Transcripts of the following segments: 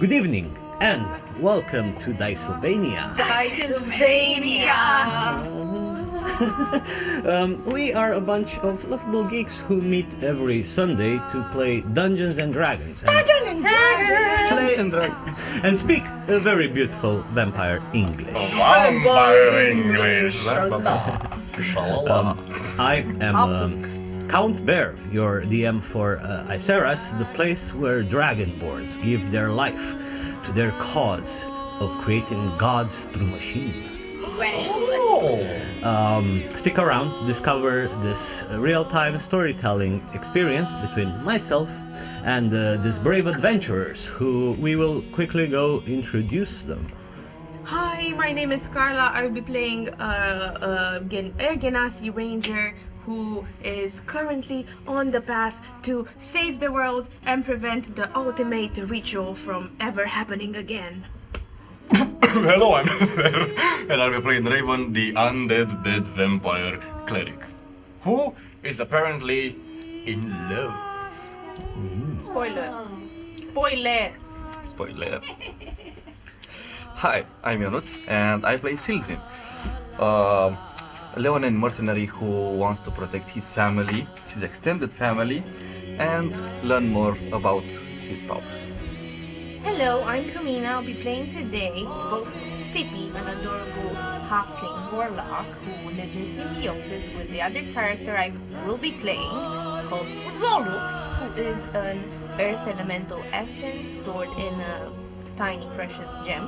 Good evening and welcome to Dicesylvania. Dicesylvania! We are a bunch of lovable geeks who meet every Sunday to play Dungeons and Dragons and speak a very beautiful vampire English. Vampire English! I am Count Bear, your DM for Eyceras, the place where dragonborns give their life to their cause of creating gods through machine. Stick around to discover this real-time storytelling experience between myself and these brave adventurers, who we will quickly go introduce them. Hi, my name is Karla. I will be playing Genasi Ranger, who is currently on the path to save the world and prevent the ultimate ritual from ever happening again. Hello, I'm there, and I'll be playing Raven, the undead dead vampire cleric, who is apparently in love. Spoilers. Spoiler. Spoiler. Hi, I'm Ionuț, and I play Sildren, a Leonin mercenary who wants to protect his family, his extended family, and learn more about his powers. Hello, I'm Karina. I'll be playing today both Sippy, an adorable halfling warlock who lives in symbiosis with the other character I will be playing, called Zolux, who is an earth elemental essence stored in a tiny precious gem,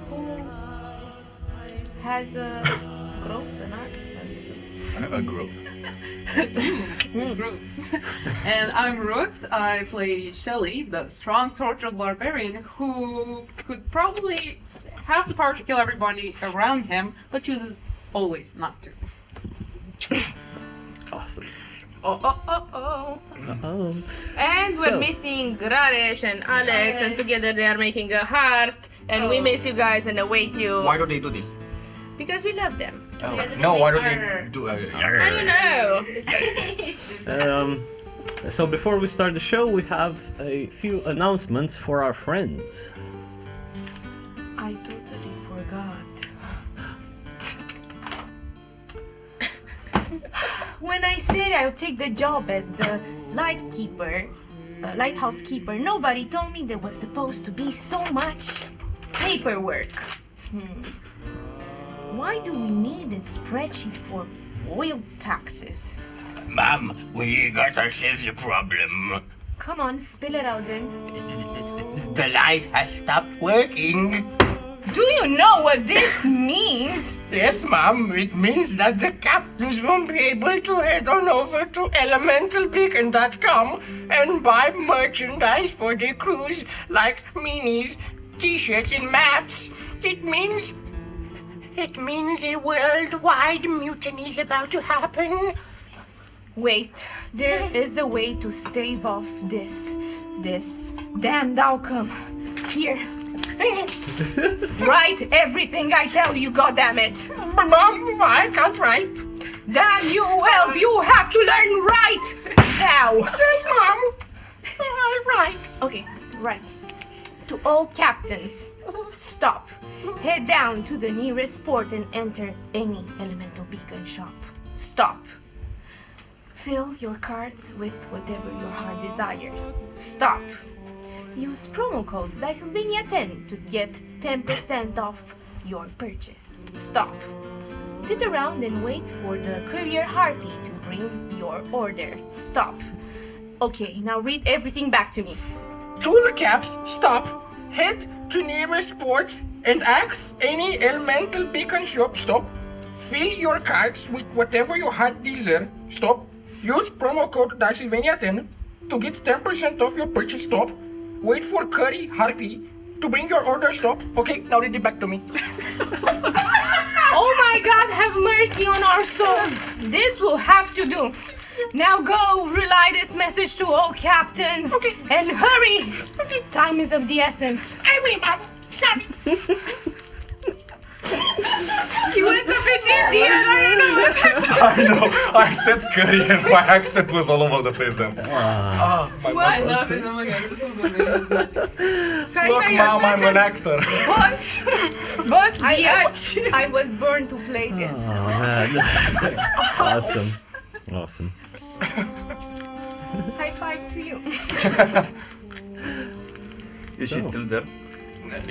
who has a growth and art. A growth. And I'm Rux. I play Shelly, the strong tortured barbarian who could probably have the power to kill everybody around him, but chooses always not to. Awesome. And we're missing Rareș and Alex, and together they are making a heart, and we miss you guys and await you. Why do they do this? Because we love them. No, why do they do I don't know. So before we start the show, we have a few announcements for our friends. I totally forgot. When I said I'll take the job as the lighthouse keeper, nobody told me there was supposed to be so much paperwork. Why do we need a spreadsheet for oil taxes? Mom, we got ourselves a problem. Come on, spill it out then. The light has stopped working. Do you know what this means? Yes, Mom, it means that the captains won't be able to head on over to elementalbeacon.com and buy merchandise for their crews like minis, t-shirts, and maps. It means a worldwide mutiny is about to happen. Wait, there is a way to stave off this damned outcome. Here. Write everything I tell you, goddammit. Mom, I can't write. Damn you, well, you have to learn right now. Yes, Mom. I'll write. Okay, right. To all captains, stop. Head down to the nearest port and enter any elemental beacon shop. Stop. Fill your cards with whatever your heart desires. Stop. Use promo code Dicesylvania10 to get 10% off your purchase. Stop. Sit around and wait for the courier harpy to bring your order. Stop. Okay, now read everything back to me. Tool caps, stop. Head to nearest port and ask any elemental beacon shop. Stop. Fill your cards with whatever your heart desires. Stop. Use promo code Dicesylvania10 to get 10% off your purchase. Stop. Wait for Curry Harpy to bring your order. Stop. Okay, now read it back to me. Oh my God, have mercy on our souls. This will have to do. Now go relay this message to all captains. Okay. And hurry. Time is of the essence. I will, Mom. Sorry. You went up in here! I know. I said curry and my accent was all over the place then. I love it. Oh my god, this was amazing. Look, Mom, I'm an actor. Boss, I was born to play this. Oh, man. Awesome. High five to you. Is she still there?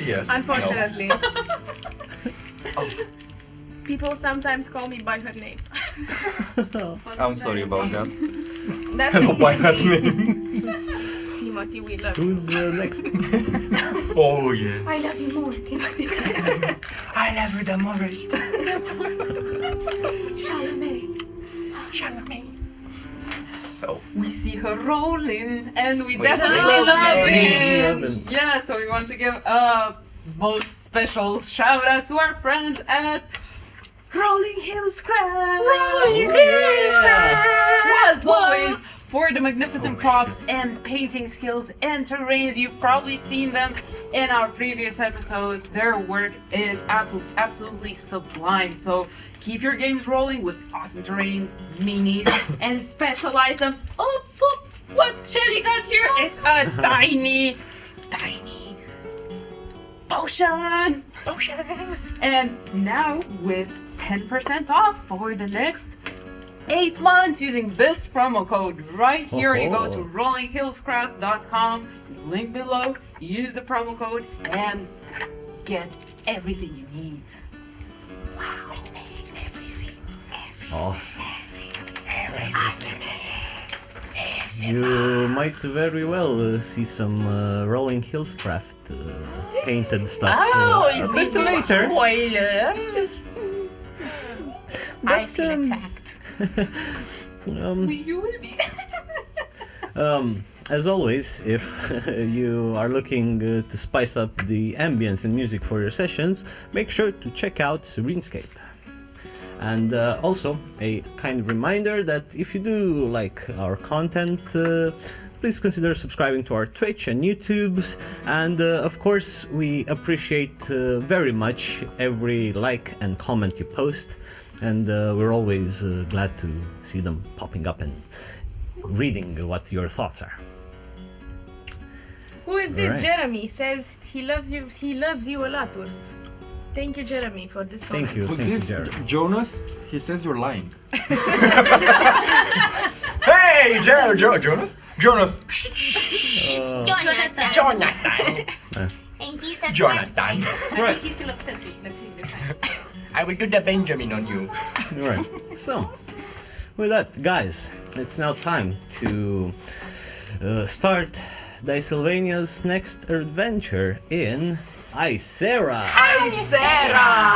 Yes. Unfortunately. People sometimes call me by her name. I'm sorry about that. That's Hello, by that name. Timothy, we love you. Who's next? Oh, yeah. I love you more, Timothy. I love you the most. Charlemagne. So, We see her rolling, and we Wait, definitely love Love it. it. Yeah, so we want to give a most special shout out to our friends at Rolling Hills Craft. As always, for the magnificent props and painting skills and terrains. You've probably seen them in our previous episodes. Their work is absolutely sublime. So keep your games rolling with awesome terrains, minis, and special items. Oh, what's Shelly got here? It's a tiny potion. And now with 10% off for the next 8 months using this promo code right here. You go to rollinghillscraft.com, link below, use the promo code, and get everything you need. Awesome. You might very well see some Rolling Hills Craft painted stuff a bit later. spoiler? I feel attacked. You will be. As always, if you are looking to spice up the ambience and music for your sessions, make sure to check out Serenescape. And also, a kind reminder that if you do like our content, please consider subscribing to our Twitch and YouTubes. And of course, we appreciate very much every like and comment you post. And we're always glad to see them popping up and reading what your thoughts are. Who is this? Alright. Jeremy says he loves you. He loves you a lot, Urs. Thank you, Jeremy, for this comment. Thank you, Who's thank you, this? Jared. Jonas? He says you're lying. hey, Jonas? Jonas! Jonathan. Jonathan! Right. He's still upset with you. I will do the Benjamin on you. Alright, so with that, guys, it's now time to start Dicesylvania's next adventure in Eyceras. Eyceras!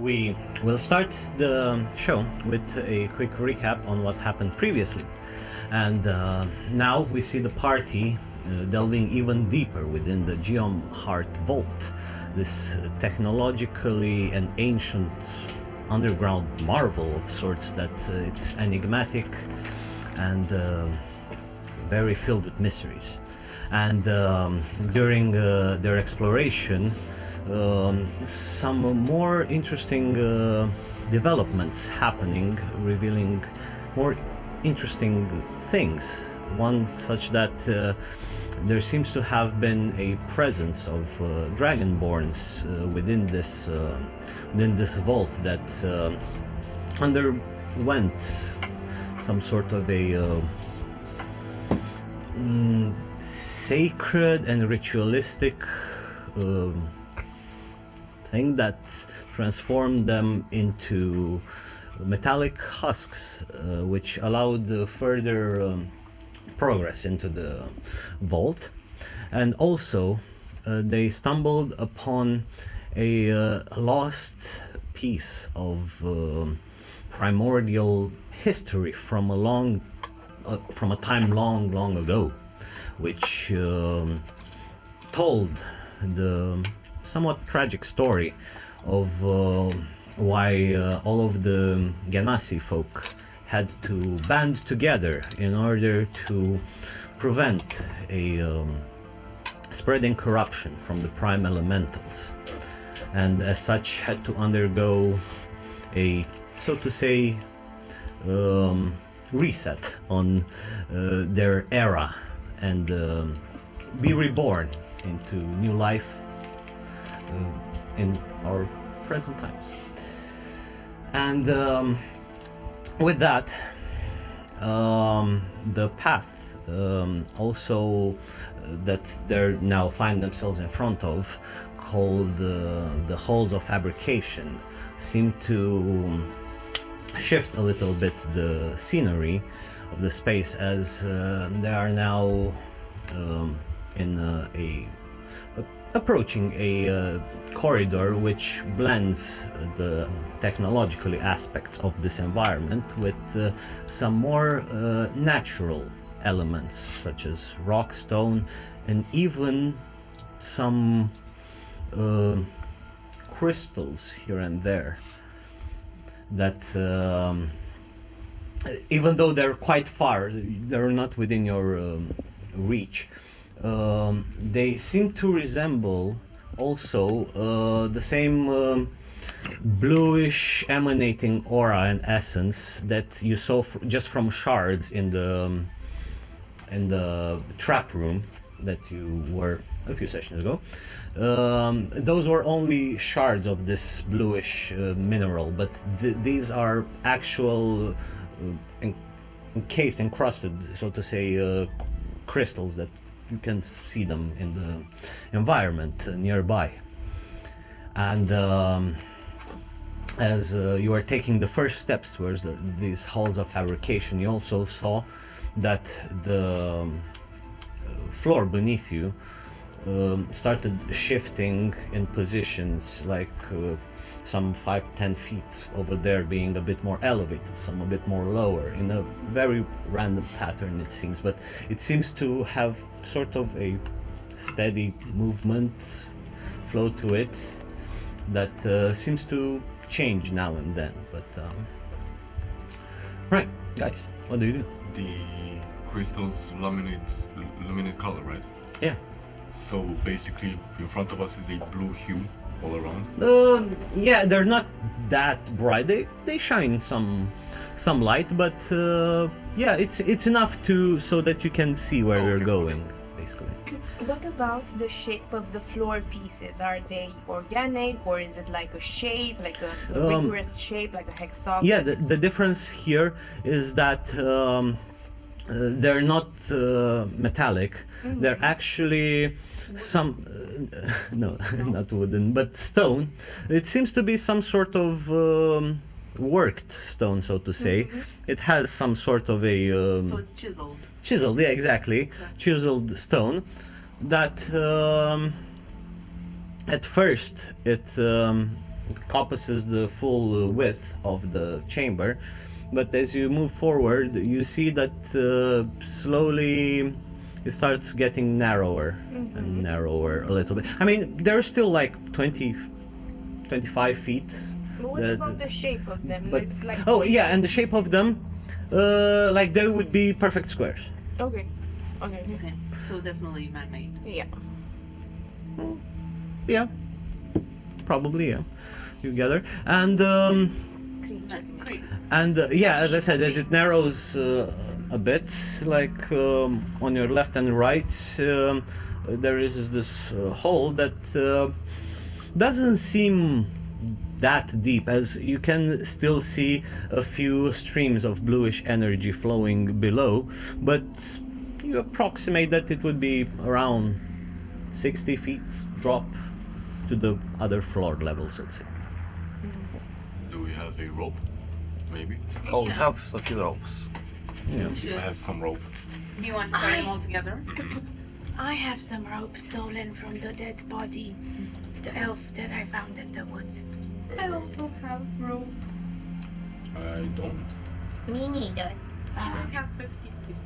We will start the show with a quick recap on what happened previously. And now we see the party delving even deeper within the Geom Heart Vault, this technologically and ancient underground marvel of sorts that it's enigmatic and very filled with mysteries. And during their exploration, some more interesting developments happening, revealing more interesting things. One such that there seems to have been a presence of dragonborns within this vault that underwent some sort of a sacred and ritualistic thing that transformed them into metallic husks, which allowed further progress into the vault. And also they stumbled upon a lost piece of primordial history from a time long ago, which told the somewhat tragic story of why all of the Genasi folk had to band together in order to prevent a spreading corruption from the prime elementals, and as such had to undergo a, so to say, reset on their era and be reborn into new life in our present times. And with that, the path also that they now find themselves in front of, called the halls of fabrication, seem to shift a little bit the scenery of the space, as they are now in approaching a corridor which blends the technological aspects of this environment with some more natural elements, such as rock, stone, and even some crystals here and there that even though they're quite far, they're not within your reach, they seem to resemble also the same bluish emanating aura and essence that you saw just from shards in the trap room that you were a few sessions ago. Those were only shards of this bluish mineral, but these are actual encased, encrusted, so to say, crystals that you can see them in the environment nearby. And as you are taking the first steps towards these halls of fabrication, you also saw that the floor beneath you started shifting in positions, like some 5-10 feet over there being a bit more elevated, some a bit more lower, in a very random pattern it seems, but it seems to have sort of a steady movement flow to it that seems to change now and then. But right, guys, what do you do? The crystals luminate color, right? Yeah. So basically, in front of us is a blue hue all around. Yeah, they're not that bright. They shine some light, but yeah, it's enough so that you can see where you're going, basically. What about the shape of the floor pieces? Are they organic, or is it like a shape, like a rigorous shape, like a hexagon? Yeah, the difference here is that they're not metallic. Mm-hmm. They're actually some no, not wooden, but stone. It seems to be some sort of worked stone, so to say. Mm-hmm. It has some sort of a So it's chiseled. chiseled, yeah, exactly, chiseled stone that at first it encompasses the full width of the chamber, but as you move forward you see that slowly it starts getting narrower and narrower a little bit. I mean, they're still like 20-25 feet. What about the shape of them? But, It's like oh yeah, and the shape of them, like they would be perfect squares. Okay. Okay. So definitely man-made. Yeah. Yeah, probably, yeah. Together. And yeah, as I said, as it narrows a bit, like on your left and right, there is this hole that doesn't seem that deep, as you can still see a few streams of bluish energy flowing below, but you approximate that it would be around 60 feet drop to the other floor levels, let's say. Do we have a rope? Maybe. Oh, we have a few ropes. Yeah. I have some rope. Do you want to tie them all together? I have some rope stolen from the dead body, the elf that I found in the woods. I also have rope. I don't. Me neither. I have 50 feet.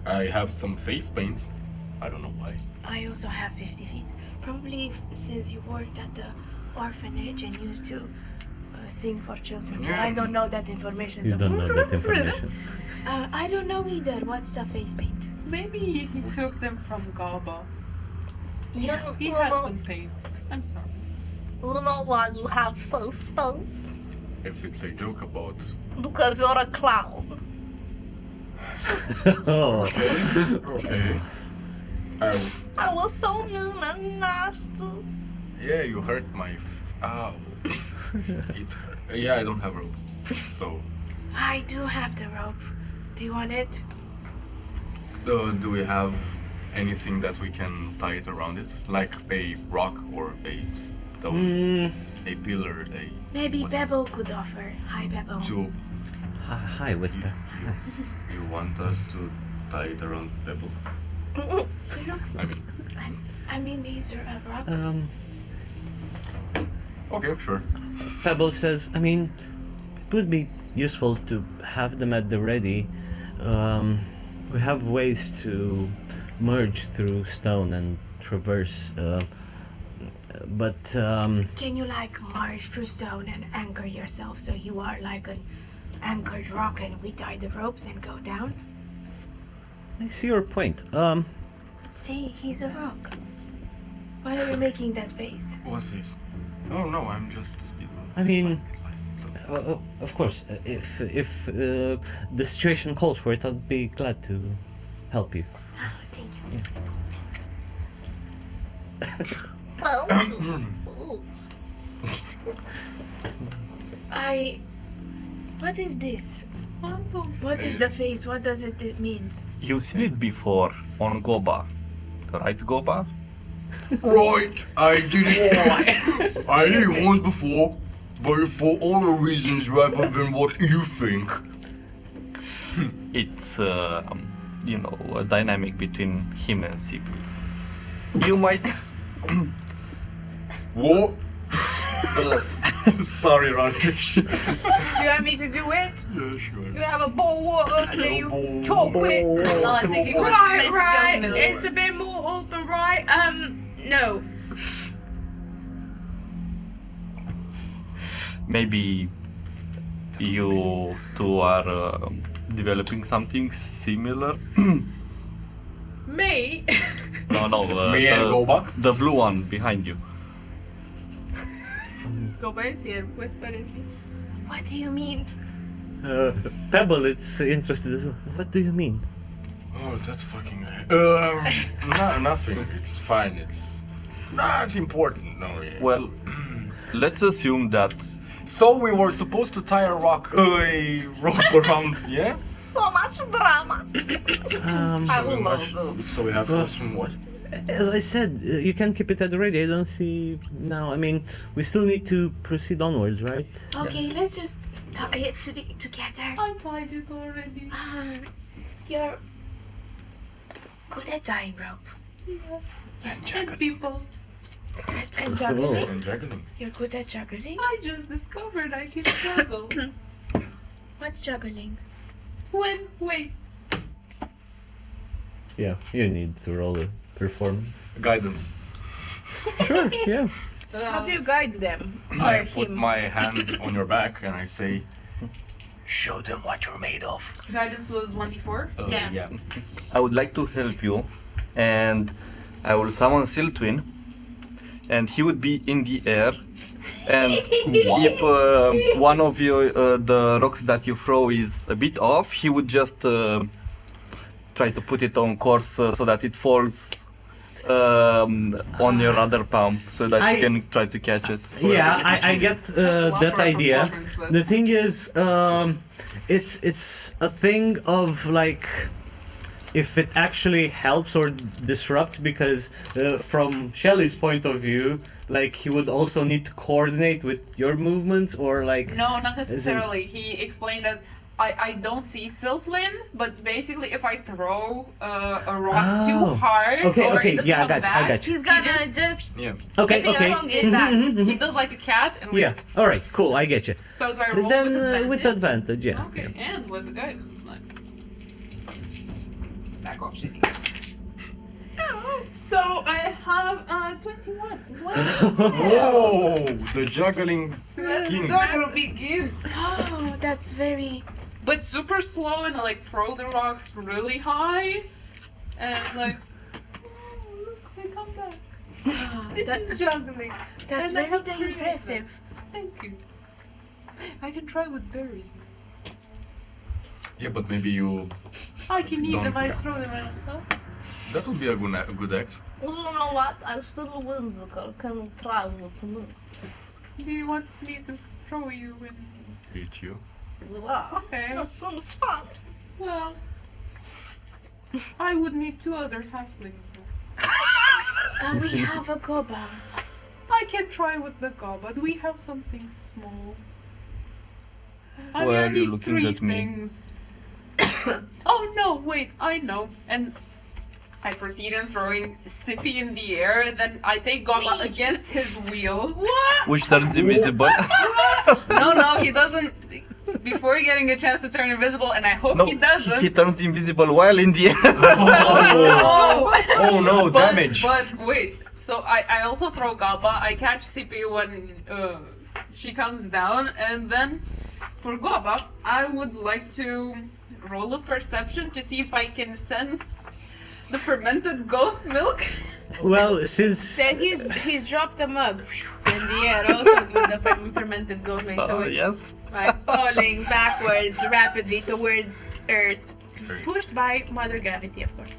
I have some face paints. I don't know why. I also have 50 feet. Probably since you worked at the orphanage and used to sing for children. But I don't know that information. You so- don't know that information. I don't know either. What's the face paint? Maybe he took them from Gaba. Yeah. He had some paint. I'm sorry. You know why you have face paint? If it's a joke about. Because you're a clown. Oh, Okay. I was so mean and nasty. Yeah, you hurt my. Ow. It hurt. Yeah, I don't have rope. So, I do have the rope. Do you want it? do we have anything that we can tie it around it? Like a rock or a stone? A pillar? Maybe Bebo could offer. Hi, Bebo. To. hi, Whisper. You want us to tie it around Pebble? I mean. I mean, he's a rock. Okay, sure. Pebble says, I mean, it would be useful to have them at the ready. We have ways to merge through stone and traverse, but Can you like march through stone and anchor yourself so you are like an anchored rock and we tie the ropes and go down? I see your point. See, he's a rock. Why are you making that face? What is? Oh no, I'm just. I mean, It's fine. It's okay. of course, if the situation calls for it, I'd be glad to help you. Oh, thank you. What is this? What is the face? What does it mean? You've seen it before on Goba, right, Goba? Right, I did it. I did it once before, but for other reasons rather than what you think. It's, a dynamic between him and Sibyl. You might. What? Sorry, Rareș. You want me to do it? Yeah, sure. You have a bowl of water that you chop with. No, I think it was meant Right, to go right. It's a bit more open, right? No. Maybe you two are developing something similar. Me? No, Me and Goba? the blue one behind you. Goba is here. Whisper is here. What do you mean? Pebble, it's interested as well. What do you mean? Oh, that fucking guy. Nothing. It's fine. It's not important. No, yeah. Well, let's assume that So we were supposed to tie a rope around, yeah? So much drama. I will love those. So we have some what? As I said, you can keep it at the ready. I don't see now. I mean, we still need to proceed onwards, right? Okay, let's just tie it together. I tied it already. You're good at tying rope. And people. And juggling. And juggling. You're good at juggling? I just discovered I can juggle. What's juggling? Wait. Yeah, you need to roll a performance. Guidance. Sure, yeah. How do you guide them? I put my hand on your back and I say, Show them what you're made of. Guidance was 1d4. Yeah. I would like to help you, and I will summon Siltwin, and he would be in the air. And if one of you, the rocks that you throw is a bit off, he would just try to put it on course so that it falls on your other palm so that you can try to catch it. Yeah, I get that for a idea. performance, but- The thing is, it's a thing of like if it actually helps or disrupts, because from Shelly's point of view, like he would also need to coordinate with your movements, or like No, not necessarily. He explained that I don't see Siltwin, but basically if I throw a rock too Oh. hard Okay, or okay, it doesn't yeah, come I back, got you. He's gonna just- just Yeah. Okay, Maybe okay. I don't get that. he does like a cat and Yeah. All right. Cool. I get you. So do I roll Then with with advantage, yeah. Okay, and with the guidance, nice. Back off, shitty. So I have 21. Wow. Oh, the juggling Let's king. begin. Oh, that's very. But super slow and like throw the rocks really high, and like, oh, look, they come back. This is juggling. That's And I very have 3 of them. impressive. Thank you. I can try with berries. Yeah, but maybe you. I can eat them. I Don't- throw them in. Huh? That would be a good act. You know what? I still whimsical. Can try with me. Do you want me to throw you in? Eat you. Wow, Okay. so seems fun. Well, I would need 2 other halflings though. And we have a goba. I can try with the gob, do we have something small? I Why mean, I are you need looking 3 at me? things. Oh no, wait, I know. And I proceed in throwing Sippy in the air, then I take Goba against his wheel. What? Which turns invisible. No, he doesn't. Before getting a chance to turn invisible, and I hope No, he doesn't. he turns invisible while in the air. Oh Oh no, But, damage! but wait, so I also throw Gaba, I catch CP when she comes down, and then for Gaba, I would like to roll a perception to see if I can sense the fermented goat milk. Well, since Then he's dropped a mug in the air also with the fermented goat milk, so it's Yes. like falling backwards rapidly towards Earth, pushed by Mother Gravity, of course.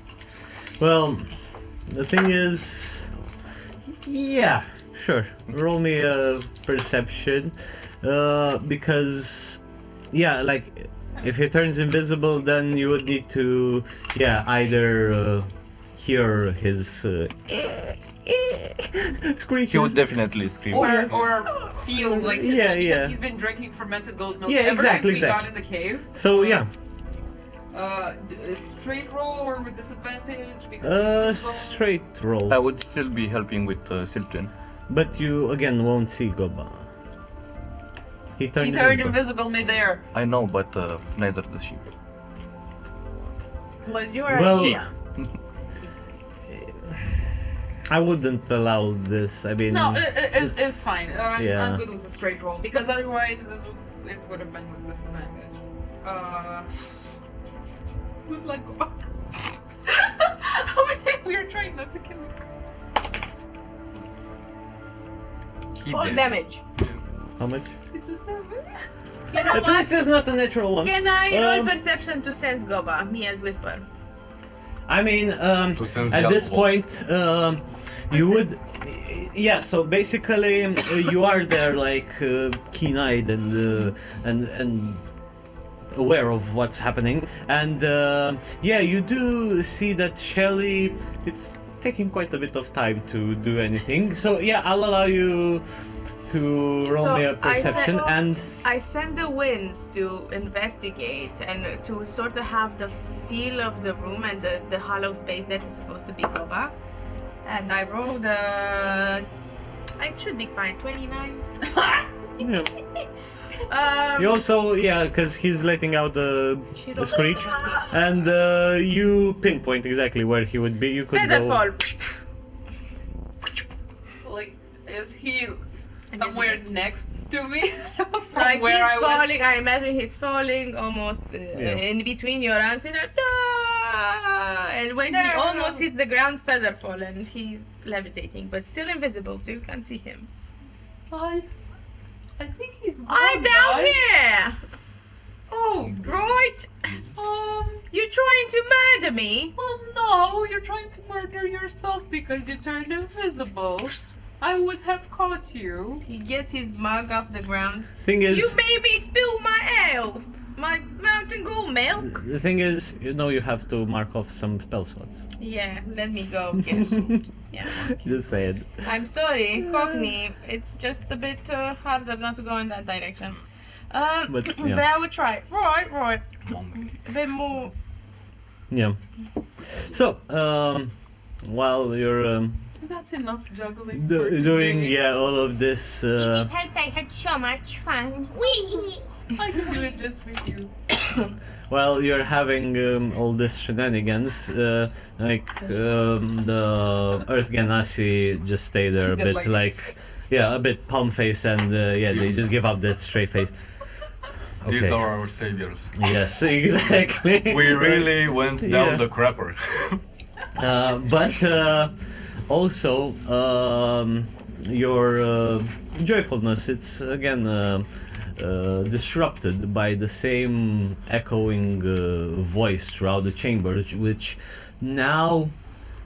well, the thing is, yeah, sure. Roll me a perception, because, yeah, like if he turns invisible, then you would need to, yeah, either hear his screeches. He would definitely scream. Or feel like this, Yeah, because yeah. he's been drinking fermented goat milk Yeah, ever exactly, since we got exactly. in the cave. So yeah, Straight roll or with disadvantage because it's invisible? straight roll. I would still be helping with Siltwin. But you again won't see Goba. He turned He turned invisible. invisible midair. I know, but neither does she. But you're Well, here. I wouldn't allow this. I mean, No, it's fine. Yeah. I'm good with the straight roll because otherwise it would have been with disadvantage. Would like go back. We were trying not to kill him. He Full did. damage. how much? It's a 7. You know At what? least it's not a natural one. Can I roll Um, perception to sense Goba? Me as Whisper. I mean, To sense at the this alcohol. point, you would. Yeah, so basically, you are there like keen-eyed and aware of what's happening, and yeah, you do see that Shelly. It's taking quite a bit of time to do anything. So yeah, I'll allow you to roll So me a I perception, said- and I send the winds to investigate and to sort of have the feel of the room and the hollow space that is supposed to be Goba. And I rolled it should be fine, 29. yeah. You also, yeah, because he's letting out the screech, and you pinpoint exactly where he would be. You could go. Featherfall. Like, is he somewhere next to me? From Like where he's I was? falling, I imagine he's falling almost in between your arms. And, and when he almost hits the ground, Featherfall, and he's levitating, but still invisible, so you can't see him. I think he's gone, I'm down guys. here! Oh, Right? You're trying to murder me? well, no, you're trying to murder yourself because you turned invisible. I would have caught you. He gets his mug off the ground. Thing is, You maybe spilled my ale. My mountain gold milk. the thing is, you know, you have to mark off some spell slots. Yeah, let me go. Yes. Yeah. Just say it. I'm sorry, Cockney. It's just a bit harder not to go in that direction. But, But yeah. I would try. Right. A bit more. Yeah. So, while you're That's enough juggling. for doing today. all of this, It helps. I had so much fun. Wee! I can do it just with you. while you're having all this shenanigans, the Earth Ganassi just stay there a They're bit like like, yeah, a bit palm face, and yeah, they just give up that straight face. These Okay. are our saviors. Yes, exactly. We really went down Yeah. the crapper. But also your joyfulness, it's again disrupted by the same echoing voice throughout the chamber, which now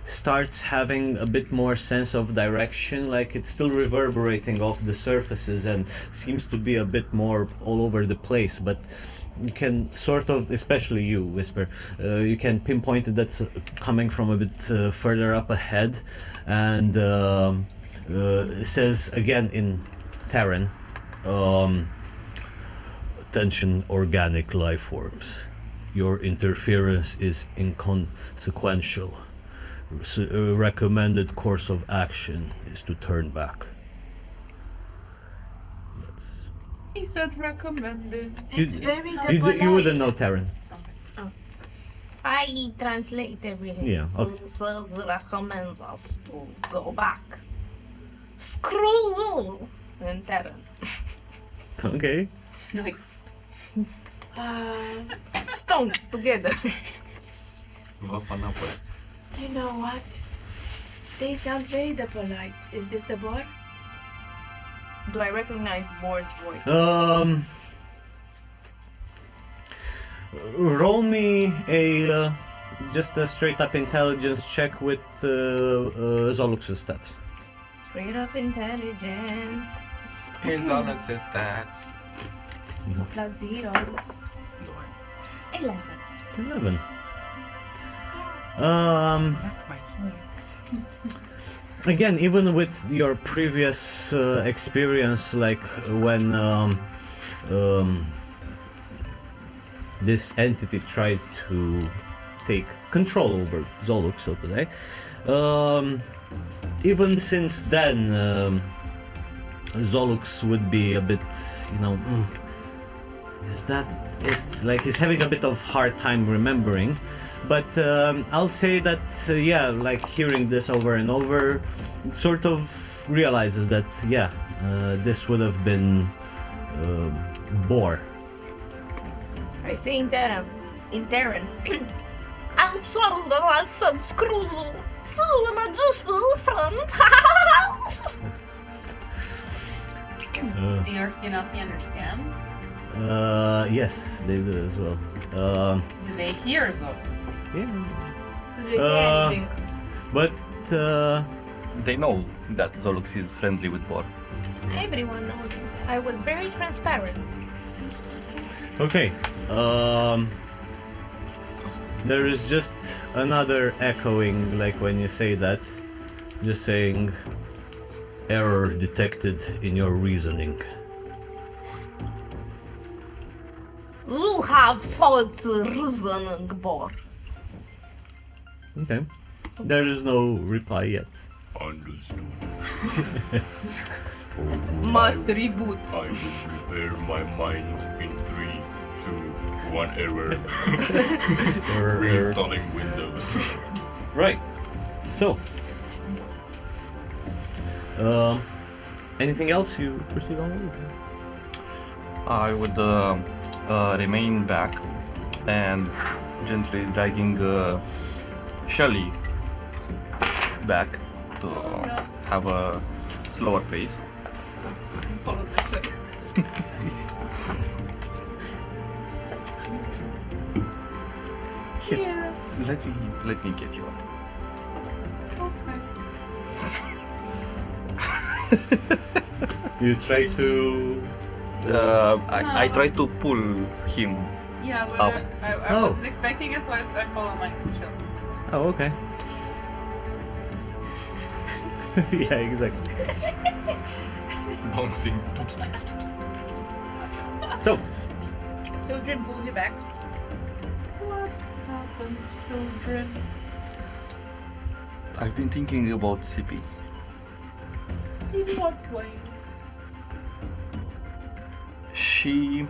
starts having a bit more sense of direction, like it's still reverberating off the surfaces and seems to be a bit more all over the place, but you can sort of, especially you, Whisper, you can pinpoint it that's coming from a bit further up ahead, and it says again in Terran, attention organic life forms. Your interference is inconsequential. Recommended course of action is to turn back. That's He said recommended. It's very you wouldn't know Terran. I translate everything. Yeah, okay. It says recommends us to go back. Screw you! In Terran. Okay. Like, Stones together. Va fa înapoi. You know what? They sound very polite. Is this the Borr? Do I recognize Borr's voice? Roll me a just a straight up intelligence check with Zolux's stats. Straight up intelligence. Here's Alex's stats. So plus 0. 11. 11. Again, even with your previous experience, like when this entity tried to take control over Zolux, so to say, even since then, Zolux would be a bit, is that it? Like he's having a bit of hard time remembering. But I'll say that, yeah, like hearing this over and over, sort of realizes that, yeah, this would have been Borr. I say in Terran. I'm sorry that I said screw you. See you in a just friend. the Earth Ganassi understand? Yes, they do as well. Do they hear Zolux? Yeah. Did they say anything? But, They know that Zolux is friendly with Borr. Everyone knows. I was very transparent. okay. There is just another echoing, like when you say that, just saying, error detected in your reasoning. You have faulty reasoning, Borr. Okay. There is no reply yet. Understood. Must reboot. I will prepare my mind in 3, 2, 1 error. Reinstalling Windows. Right. So, anything else you proceed on with? I would remain back and gently dragging Shelly back to have a slower pace. Follow the ship. Let me get you up. Okay. You try to. I tried to pull him. Yeah, but Up. I wasn't expecting it, so I follow my shell. Oh, okay. Yeah, exactly. Bouncing. So, Sildren pulls you back. What's happened, children? I've been thinking about CP. In what way? She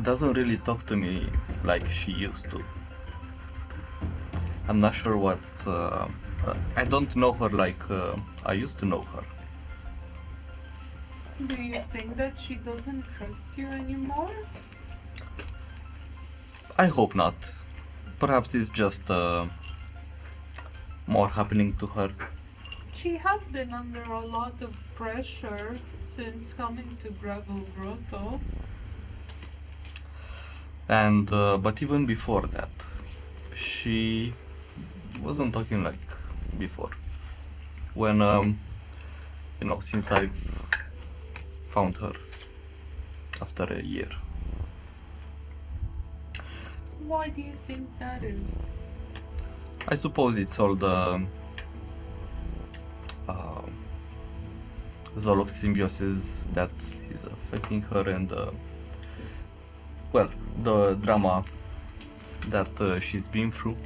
doesn't really talk to me like she used to. I'm not sure what's. I don't know her like I used to know her. Do you think that she doesn't trust you anymore? I hope not. Perhaps it's just more happening to her. She has been under a lot of pressure since coming to Gravel Grotto. And but even before that, she wasn't talking like before. When since I've found her after a year. Why do you think that is? I suppose it's all the Zolok symbiosis that is affecting her, and the drama that she's been through.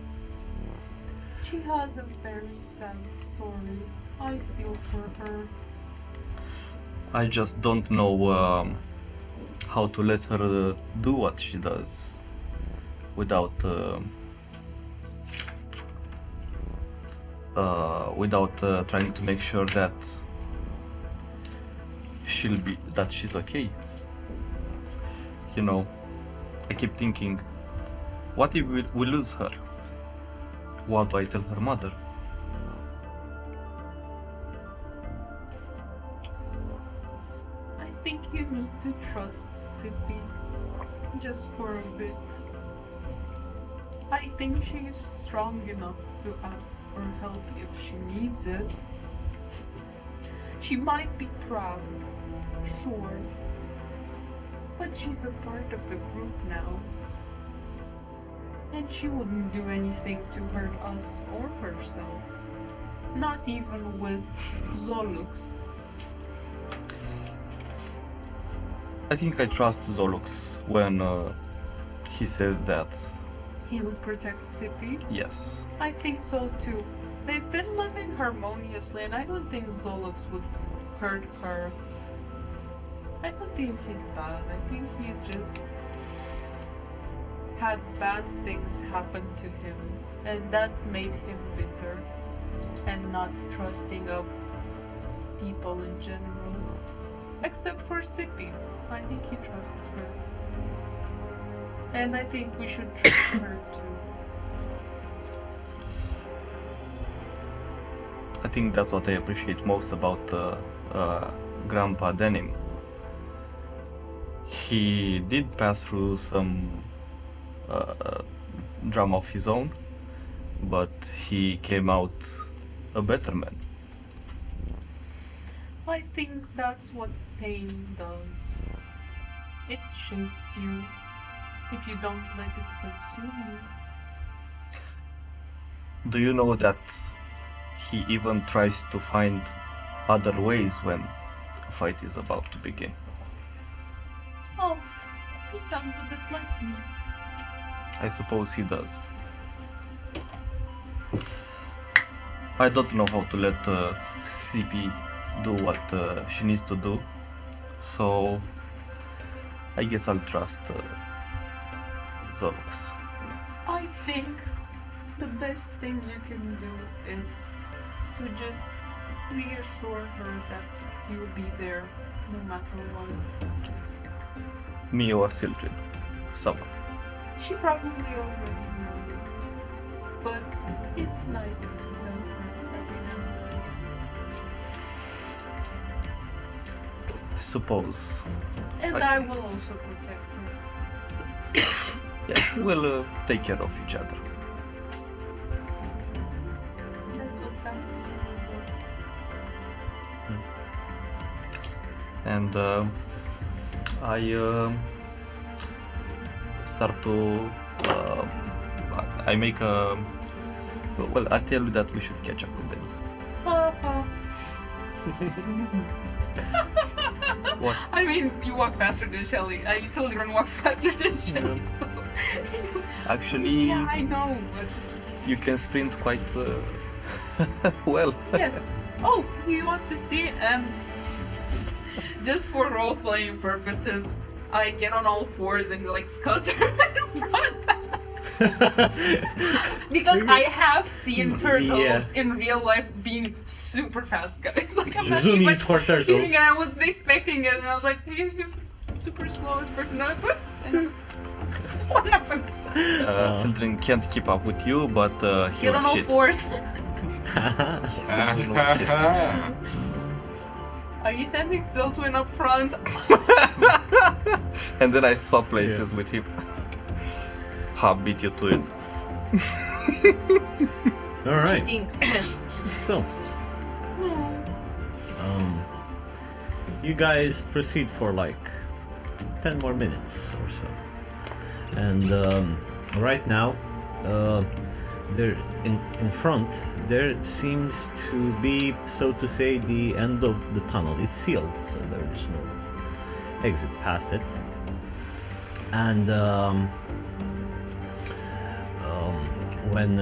She has a very sad story. I feel for her. I just don't know how to let her do what she does without trying to make sure that she's okay. You know, I keep thinking, what if we lose her? What do I tell her mother? I think you need to trust Sippy just for a bit. I think she's strong enough to ask for help if she needs it. She might be proud, sure, but she's a part of the group now. And she wouldn't do anything to hurt us or herself. Not even with Zolux. I think I trust Zolux when he says that. He would protect Sippy? Yes. I think so too. They've been living harmoniously, and I don't think Zolux would hurt her. I don't think he's bad. I think he's just had bad things happen to him, and that made him bitter and not trusting of people in general. Except for Sippy. I think he trusts her. And I think we should trust her too. I think that's what I appreciate most about Grandpa Denim. He did pass through some drama of his own, but he came out a better man. I think that's what pain does. It shapes you if you don't let it consume you. Do you know that he even tries to find other ways when a fight is about to begin? Oh, he sounds a bit like me. I suppose he does. I don't know how to let CP do what she needs to do, so I guess I'll trust Zolux. I think the best thing you can do is to just reassure her that you'll be there no matter what. Me or Sildren. Someone. She probably already knows, but it's nice to tell her every now and then. I suppose. And I will also protect her. Yeah, we'll take care of each other. and I start to. I make a. Well, I tell you that we should catch up with them. What? I mean, you walk faster than Shelly. Sildren walks faster than Shelly, so... Actually, Yeah, I know, but... you can sprint quite well. Yes. Oh, do you want to see? Just for role-playing purposes, I get on all fours and like scutter in front. Because I have seen turtles in real life being super fast, guys. Like I'm not even Zoomies for turtles. kidding, and I was expecting it, and I was like, he's super slow at first, and then and what happened? Sildren can't keep up with you, but he Get on will all cheat. fours. Sildren will cheat. Are you sending Sildren up front? And then I swap places with him. Ha, beat you to it. All right. Cheating. So, you guys proceed for like 10 more minutes or so, and right now, there in front there seems to be, so to say, the end of the tunnel. It's sealed, so there is no exit past it, and when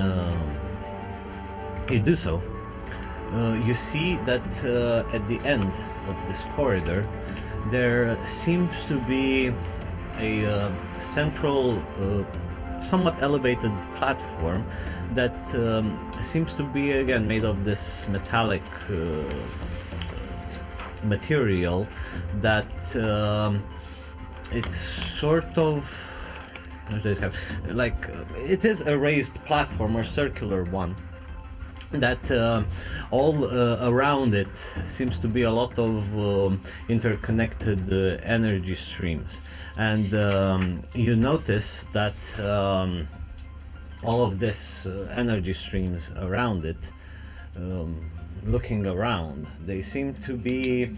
you do so, you see that at the end of this corridor there seems to be a central, somewhat elevated platform that seems to be again made of this metallic material that it's sort of, like it is a raised platform or circular one that all around it seems to be a lot of interconnected energy streams, and you notice that all of this energy streams around it, looking around, they seem to be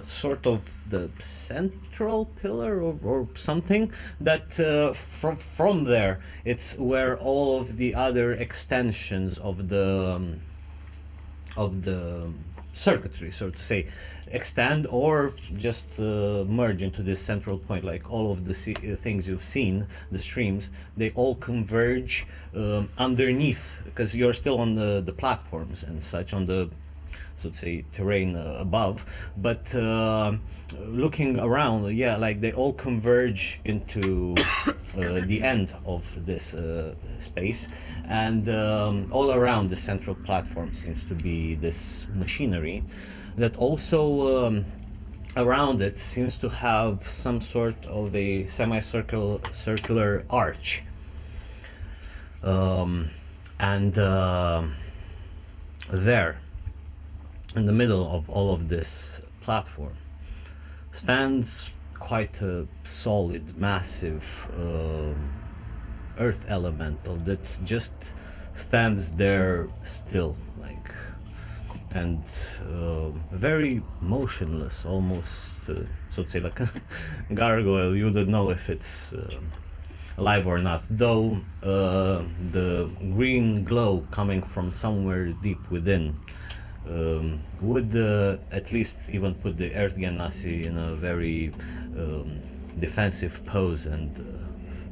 sort of the central pillar or something that from there it's where all of the other extensions of the circuitry, so to say, extend or just merge into this central point. Like all of the things you've seen, the streams, they all converge underneath, because you're still on the platforms and such, on the, so to say, terrain above, but looking around, yeah, like they all converge into the end of this space, and all around the central platform seems to be this machinery that also around it seems to have some sort of a circular arch, and there in the middle of all of this platform stands quite a solid, massive earth elemental that just stands there still, like, and very motionless, almost, so to say, like a gargoyle. You don't know if it's alive or not, though the green glow coming from somewhere deep within would at least even put the Earth Genasi in a very defensive pose, and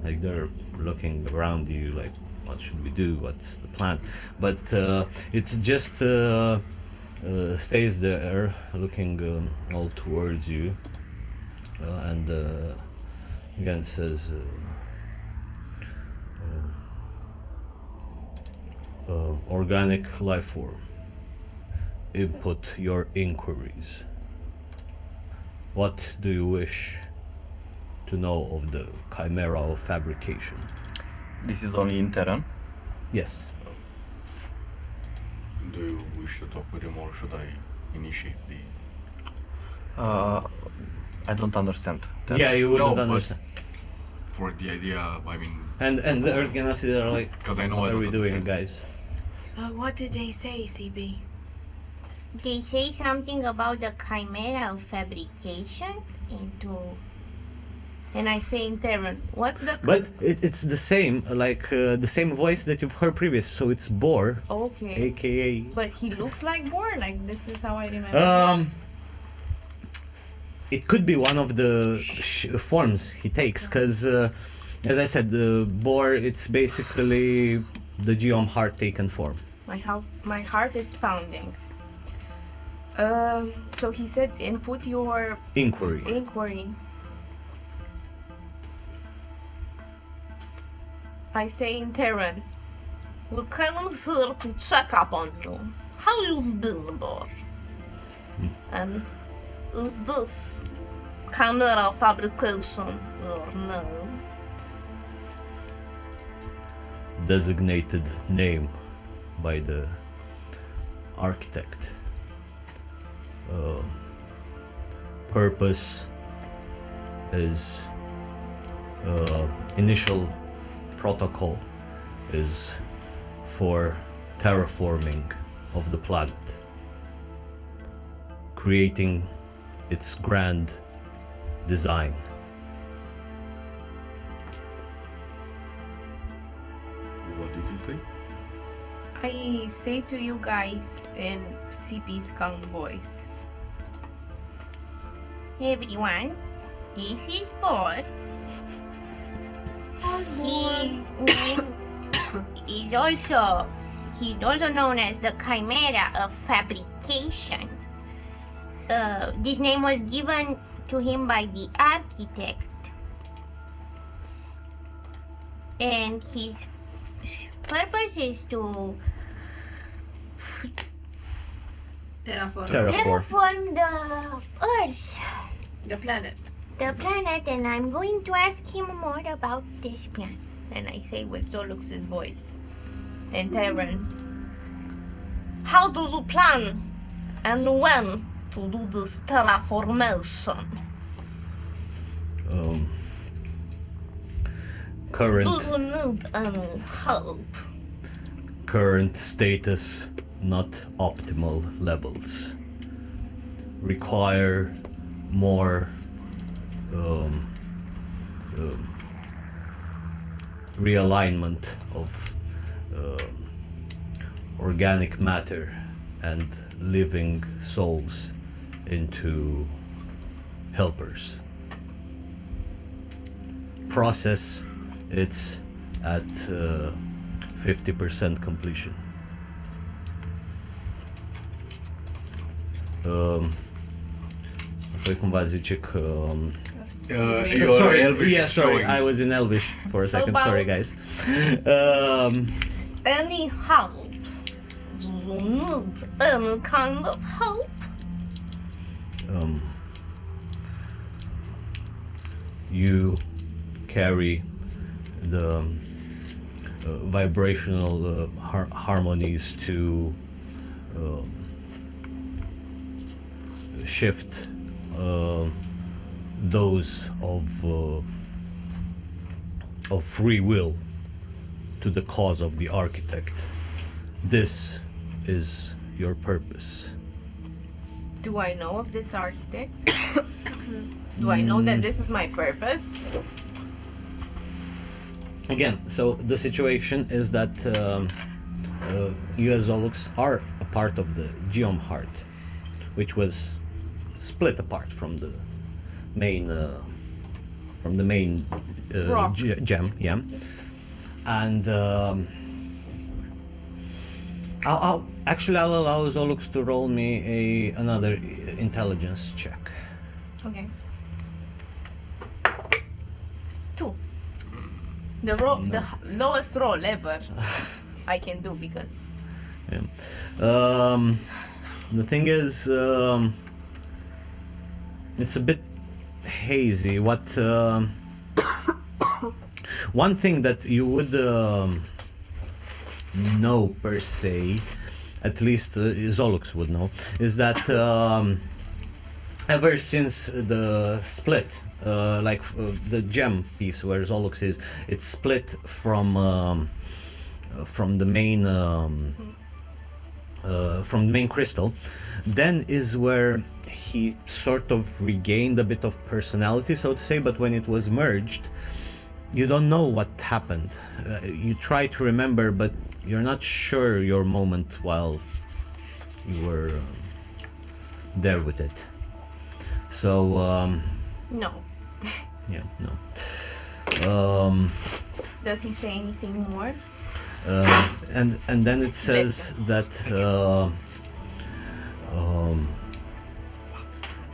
like they're looking around you like, what should we do, what's the plan? But it just stays there looking all towards you, and again says organic life form, input your inquiries. What do you wish to know of the chimera of fabrication? This is only in Terran. Yes. Do you wish to talk with him, or should I initiate the... I don't understand. Terran. Yeah, you wouldn't No, but understand. for the idea, I mean, And the Earth Genasi are like, because I know what I are don't we doing, understand. guys? What did they say, CB? they say something about the chimera of fabrication and I say in Terran, what's the... But it's the same, like the same voice that you've heard previous, so it's Borr, Okay. aka... But he looks like Borr, like this is how I remember. It could be one of the forms he takes, because, as I said, Borr, it's basically the geom heart taken form. My heart is pounding. So he said input your Inquiry. I say in Terran, we came here to check up on you. How you've been, Borr? And is this chimera fabrication or no? Designated name by the architect. Purpose is initial protocol is for terraforming of the planet, creating its grand design. What did he say? I say to you guys in CP's calm voice. Everyone, this is Borr. His name is also, he's also known as the Chimera of Fabrication. This name was given to him by the architect. And his purpose is to terraform the Earth. The planet. And I'm going to ask him more about this plan. And I say with Zolux's voice. And Terran, how do you plan and when to do this terraformation? Current Do you need any help? current status not optimal levels. Require more realignment of organic matter and living souls into helpers. Process, it's at 50% completion. Apoi cumva zice că Your Elvish yeah, sorry, showing. I was in Elvish for a second. About- Sorry, guys. Any help? Do you need any kind of help? You carry the vibrational harmonies to shift those of free will to the cause of the architect. This is your purpose. Do I know of this architect? Do I know that this is my purpose? Again, so the situation is that you as Zolux are a part of the Geom Heart, which was split apart from the main Rock. gem, yeah. And I'll allow Zolux to roll me another intelligence check. Okay. 2. The lowest roll ever I can do because Yeah. The thing is, it's a bit hazy. What one thing that you would know per se, at least Zolux would know, is that ever since the split, the gem piece where Zolux is, it's split from the main crystal. then is where he sort of regained a bit of personality, so to say, but when it was merged, you don't know what happened. You try to remember, but you're not sure your moment while you were there with it. So, No. yeah, no. Does he say anything more? And then it says that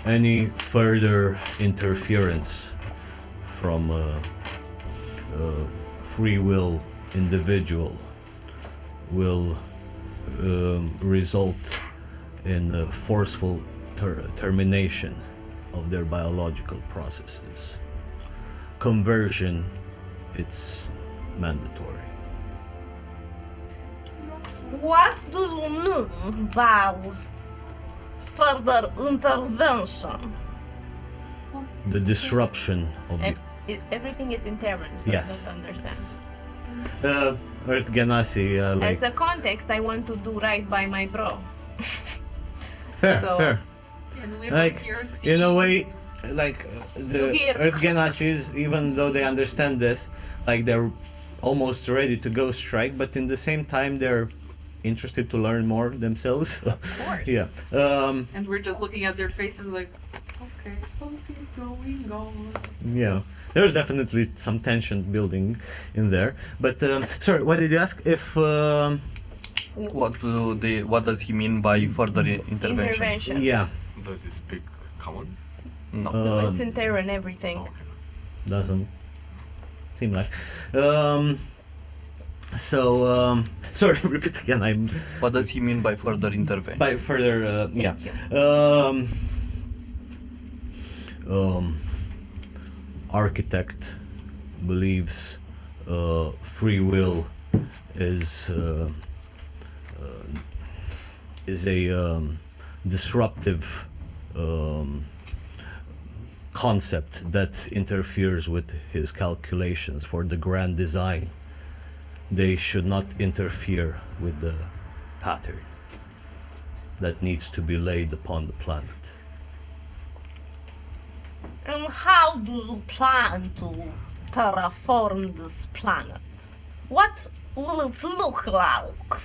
any further interference from a free will individual will result in a forceful termination of their biological processes. Conversion, it's mandatory. What do you mean by further intervention? The disruption of the Everything is in Terran, so Yes. I don't understand. Earth Ganassi, like As a context, I want to do right by my bro. fair, so- fair. And we Like here in a way, like the Here. Earth Ganassis, even though they understand this, like they're almost ready to go strike, but in the same time they're interested to learn more themselves. Of course. Yeah. and we're just looking at their faces like, okay, something's going on. Yeah. There's definitely some tension building in there. But sorry, what did you ask? If What does he mean by further intervention? Intervention. yeah, Does he speak common? No. No, it's in Terran, everything. doesn't seem like. Sorry, repeat again. I'm What does he mean by further intervention? by further. Yeah. Architect believes free will is a disruptive concept that interferes with his calculations for the grand design. They should not interfere with the pattern that needs to be laid upon the planet. And how do you plan to terraform this planet? What will it look like?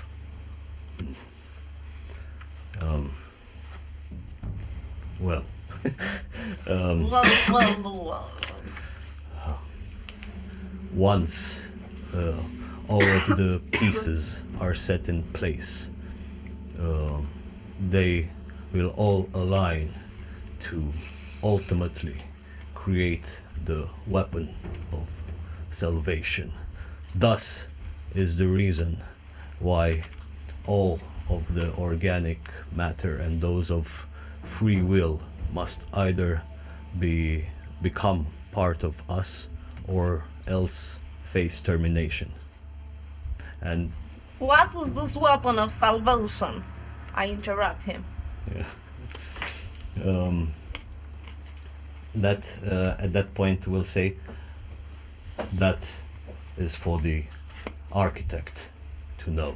Well, Well. once all of the pieces are set in place, they will all align to ultimately create the weapon of salvation. Thus is the reason why all of the organic matter and those of free will must either become part of us or else face termination. And What is this weapon of salvation? I interrupt him. that at that point we'll say that is for the architect to know.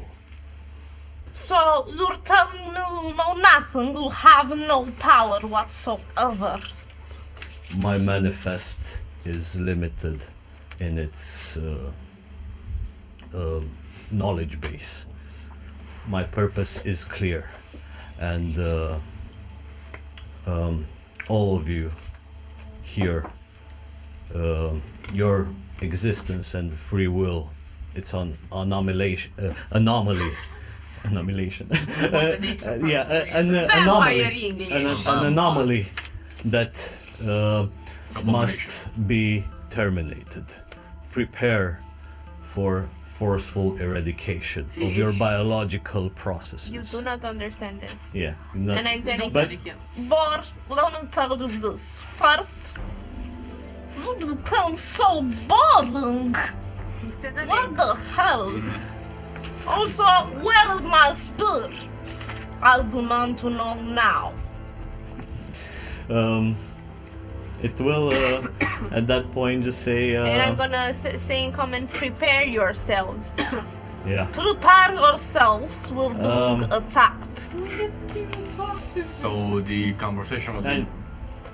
So you're telling me you know nothing, you have no power whatsoever. My manifest is limited in its knowledge base. My purpose is clear, and all of you here, your existence and free will, it's an anomaly. Anomalation. An anomaly that must be terminated. Prepare for forceful eradication of your biological processes. You do not understand this. Yeah. Not, And I'm telling but you, Borr, let me tell you this. First, you become so boring. What the hell? Also, where is my spear? I demand to know now. it will at that point just say And I'm gonna say in comment, prepare yourselves. yeah. Prepare yourselves, we're being attacked. So the conversation was And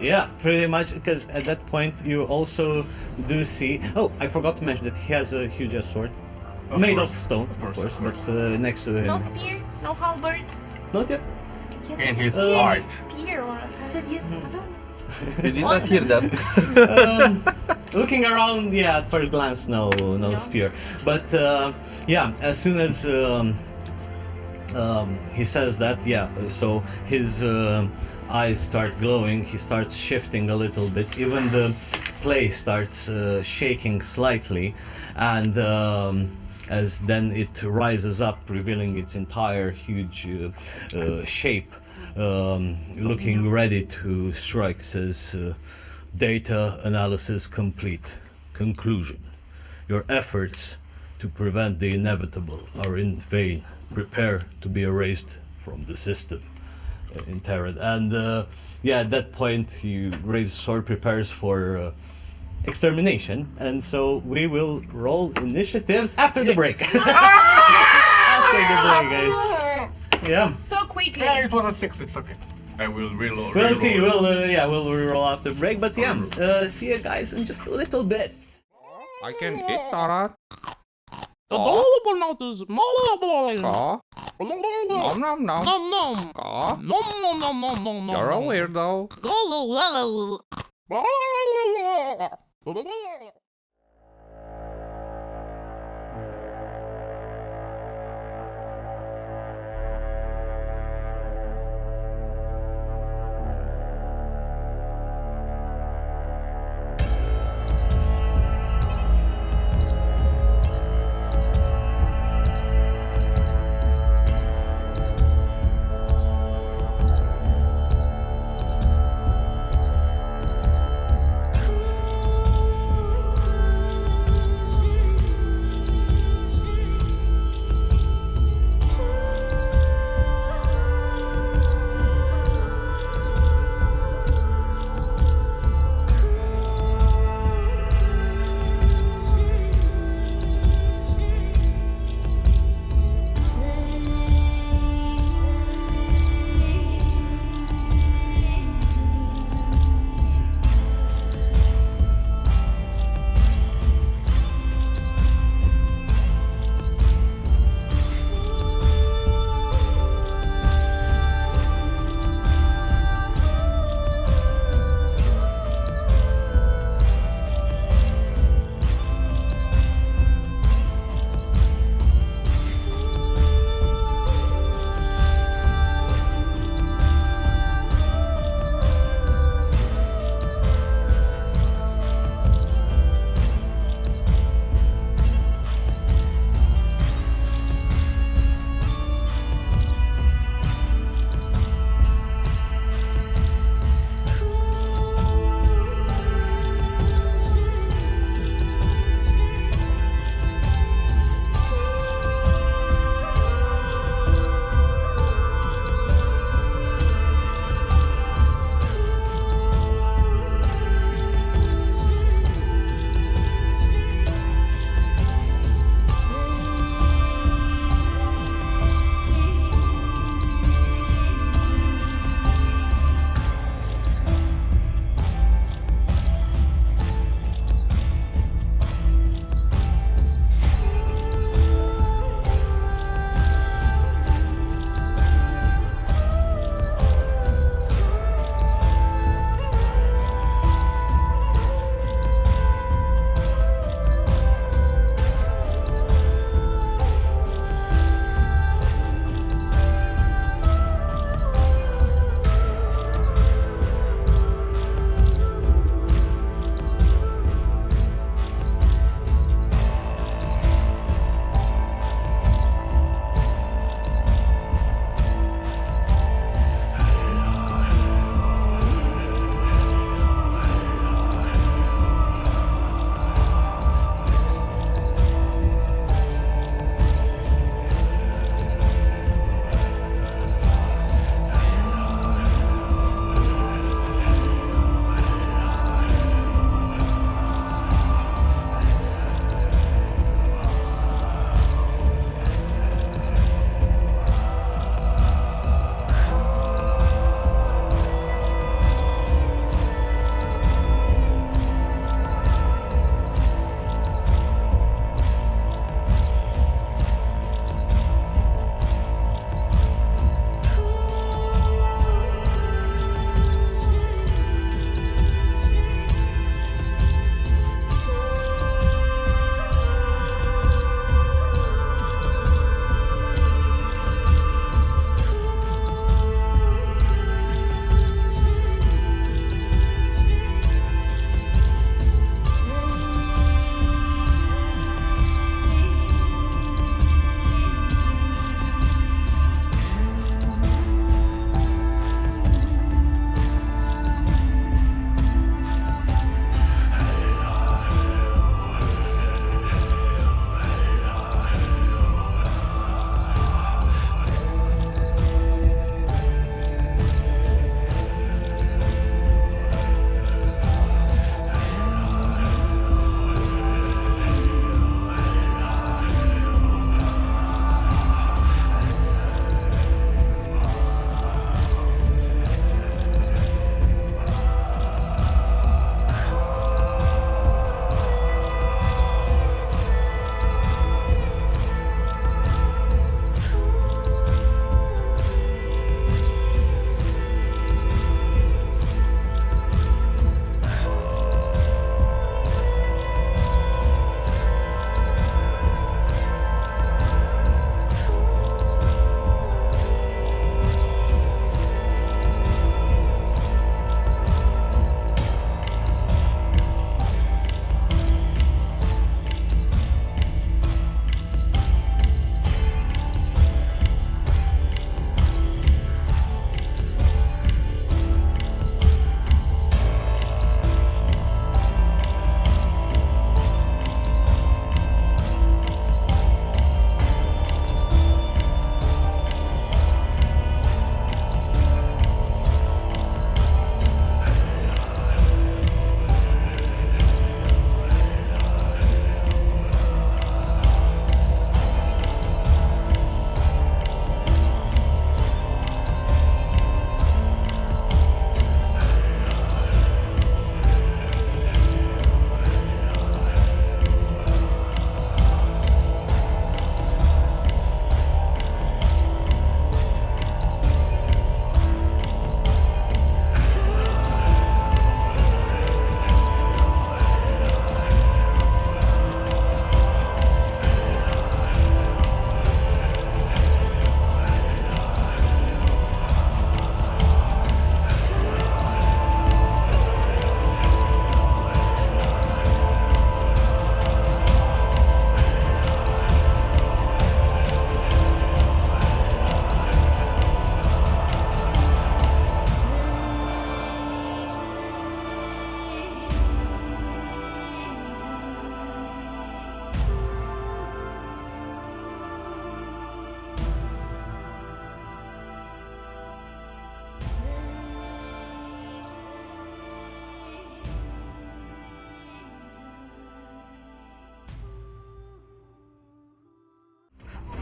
yeah, pretty much, because at that point you also do see. Oh, I forgot to mention that he has a huge ass sword, made course. of stone, Of course, of but next to him. No spear, no halberd. Not yet. in his See any heart. spear or I said yes. You did not hear that. Looking around, yeah, at first glance, no spear. But yeah, as soon as he says that, yeah, so his eyes start glowing, he starts shifting a little bit, even the place starts shaking slightly, and as then it rises up, revealing its entire huge shape, looking ready to strike, says data analysis complete. Conclusion. Your efforts to prevent the inevitable are in vain. Prepare to be erased from the system. In Terran. And yeah, at that point he raises sword, prepares for extermination, and so we will roll initiatives after the break. After the break, guys. Yeah. So quickly. Yeah, it was a 6, it's okay. I will reload. We'll see. We'll reroll after the break. But yeah, see you guys in just a little bit. I can eat that. Nom nom nom. You're a weirdo.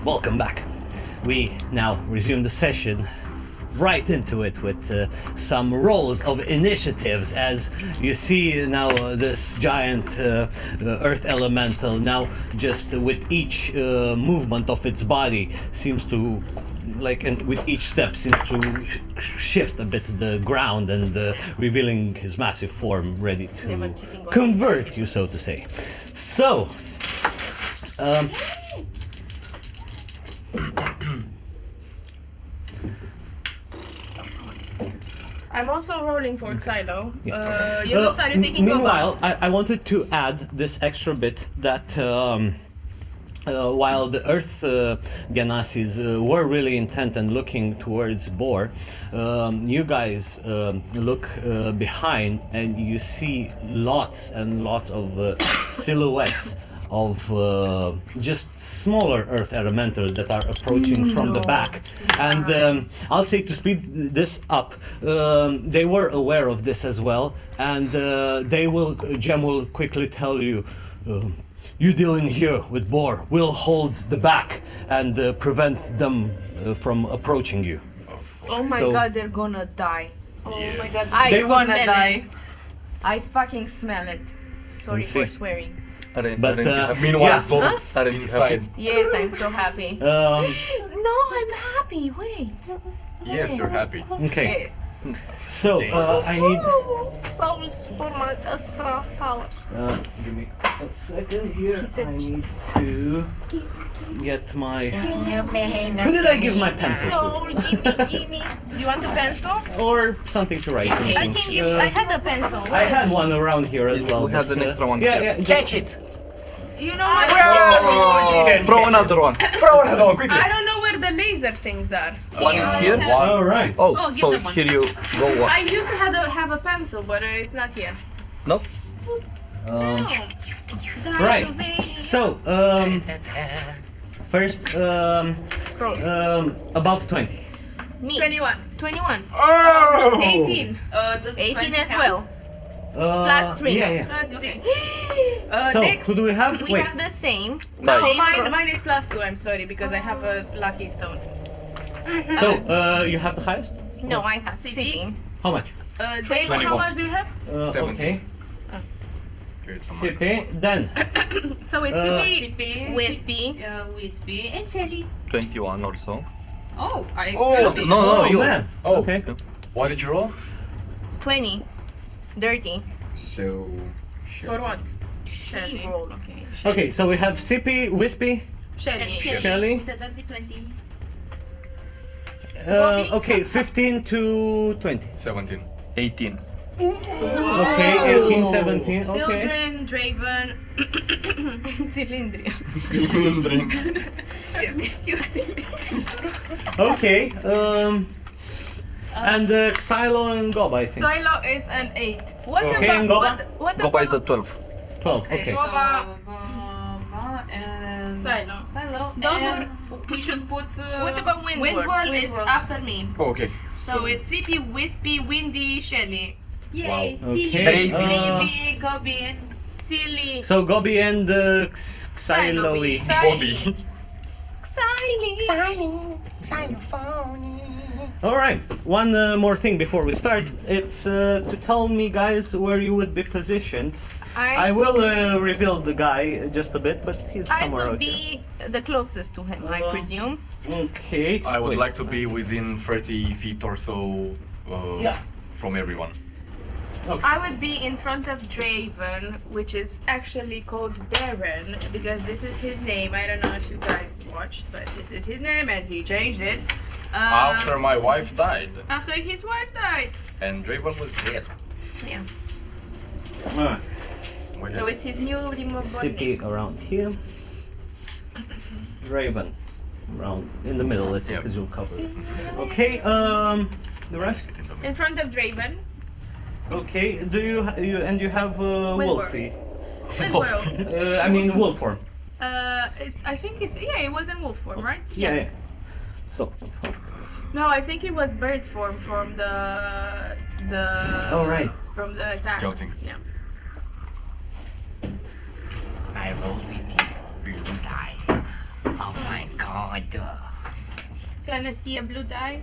Welcome back. We now resume the session right into it with some rolls of initiatives as you see now this giant earth elemental now just with each movement of its body seems to and with each step seems to shift a bit the ground and revealing his massive form ready to convert you, so to say. So I'm also rolling for Xylo. Ionuț, are you taking meanwhile, I wanted to add this extra bit that while the Earth Genasis were really intent and looking towards Borr, you guys look behind and you see lots and lots of silhouettes of just smaller Earth elementals that are approaching from the back. And I'll say to speed this up, they were aware of this as well, and Jem will quickly tell you, you deal in here with Borr. We'll hold the back and prevent them from approaching you. Oh my god, they're gonna die. Oh my god, They're gonna smell die. it. I fucking smell it. Sorry for swearing. But meanwhile, yeah. inside. Yes, I'm so happy. No, I'm happy. Wait. Yes, you're happy. Okay. Yes. So I need. Souls for my extra power. Give me a second here. He said I need to get my. Who did I give my pencil to? So, give me. You want a pencil? Or something to write. I think I had a pencil. I had one around here as well. We have an extra one. Yeah. Catch it! You know what? Throw another one. Throw another one, quickly! I don't know where the laser things are. One is here. All right. Oh, Oh, give so them one. here you go one. I used to have a pencil, but it's not here. No? Right. So first above 20. Me. 21. 21. Oh! 18. Does 18 20 as count? well. Plus 3. Yeah. Plus 3. So next, who do we have? we Wait. have the same. No, Mine is plus 2, I'm sorry, because I have a lucky stone. So you have the highest? No, I have 16. How much? Dave, how much do you have? 17. Okay. Here's some CP. Then So it's CP. Wispy. Wispy and Shelly. 21 or so. Oh, I Oh, expected. No, you. man. Oh. Okay. What did you roll? 20. Dirty. So. For what? Shelly. Roll, okay. Okay. So we have CP, Wispy, Shelly. Shelly. The dirty 20. Okay, 15 to 20. 17. 18. Okay, 18, 17. Okay. Children, Draven, Cylindrian. Okay. And Xylo and Gob, I think. Silo is an 8. What Okay, and about Goba? what Gopa about is a 12. 12. Okay. So, Goba. Goba and Silo? Silo. Those And we should put. What about Windward? Windward is after me. Oh, okay. So it's CP, Wispy, Windy, Shelly. Yay! Wow. Silly, Okay, Davy, Gobi, and Silly. So Gobi and Xylo. Bobby. All right. One more thing before we start. It's to tell me, guys, where you would be positioned. I will reveal the guy just a bit, but he's I somewhere will out here. be the closest to him, I presume. Okay. I would Wait. like to be within 30 feet or so from everyone. I would be in front of Draven, which is actually called Darren, because this is his name. I don't know if you guys watched, but this is his name and he changed it. After my wife died After his wife died. and Draven was dead. Yeah. Alright. So it's his new removable name. CP around here. Raven around in the middle. Let's say because you'll cover it. Okay. The rest. In front of Draven. Okay. Do you you have Wolfie? Windward. I mean wolf form. I think it was in wolf form, right? Yeah. So. No, I think it was bird form from the Oh right. from the attack. Scouting. Yeah. I roll with you. You die. Oh my god. God. Gonna see a blue die?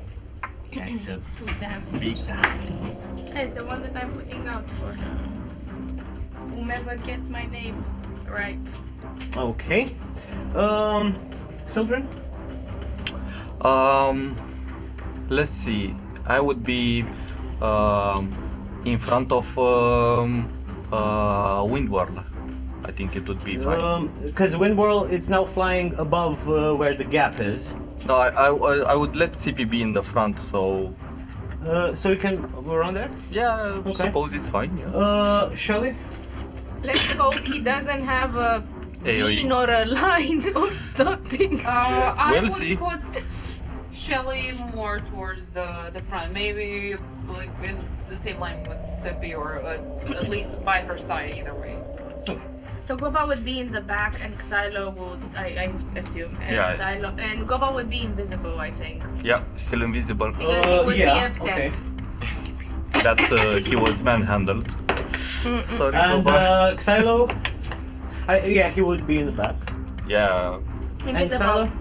That's a Too damn. big It's the one that I'm putting out for whomever gets my name right. Okay. Children? Let's see. I would be in front of Windwhirl. I think it would be fine. Because Windwhirl is now flying above where the gap is. No, I would let CP be in the front, so So you can go around there? yeah, Okay. suppose it's fine. Yeah. Shelly? Let's hope he doesn't have a AoE. bean or a line or something. I We'll would see. put Shelly more towards the front, maybe like in the same line with Sippy, or at least by her side, either way. So Goba would be in the back and Xylo would, I assume, and Yeah. Xylo, and Goba would be invisible, I think. Yeah, still invisible. Because he would be yeah, upset. okay. That he was manhandled. Sorry, And Boba. Xylo? Yeah, he would be in the back. Yeah, And Invisible. Xylo?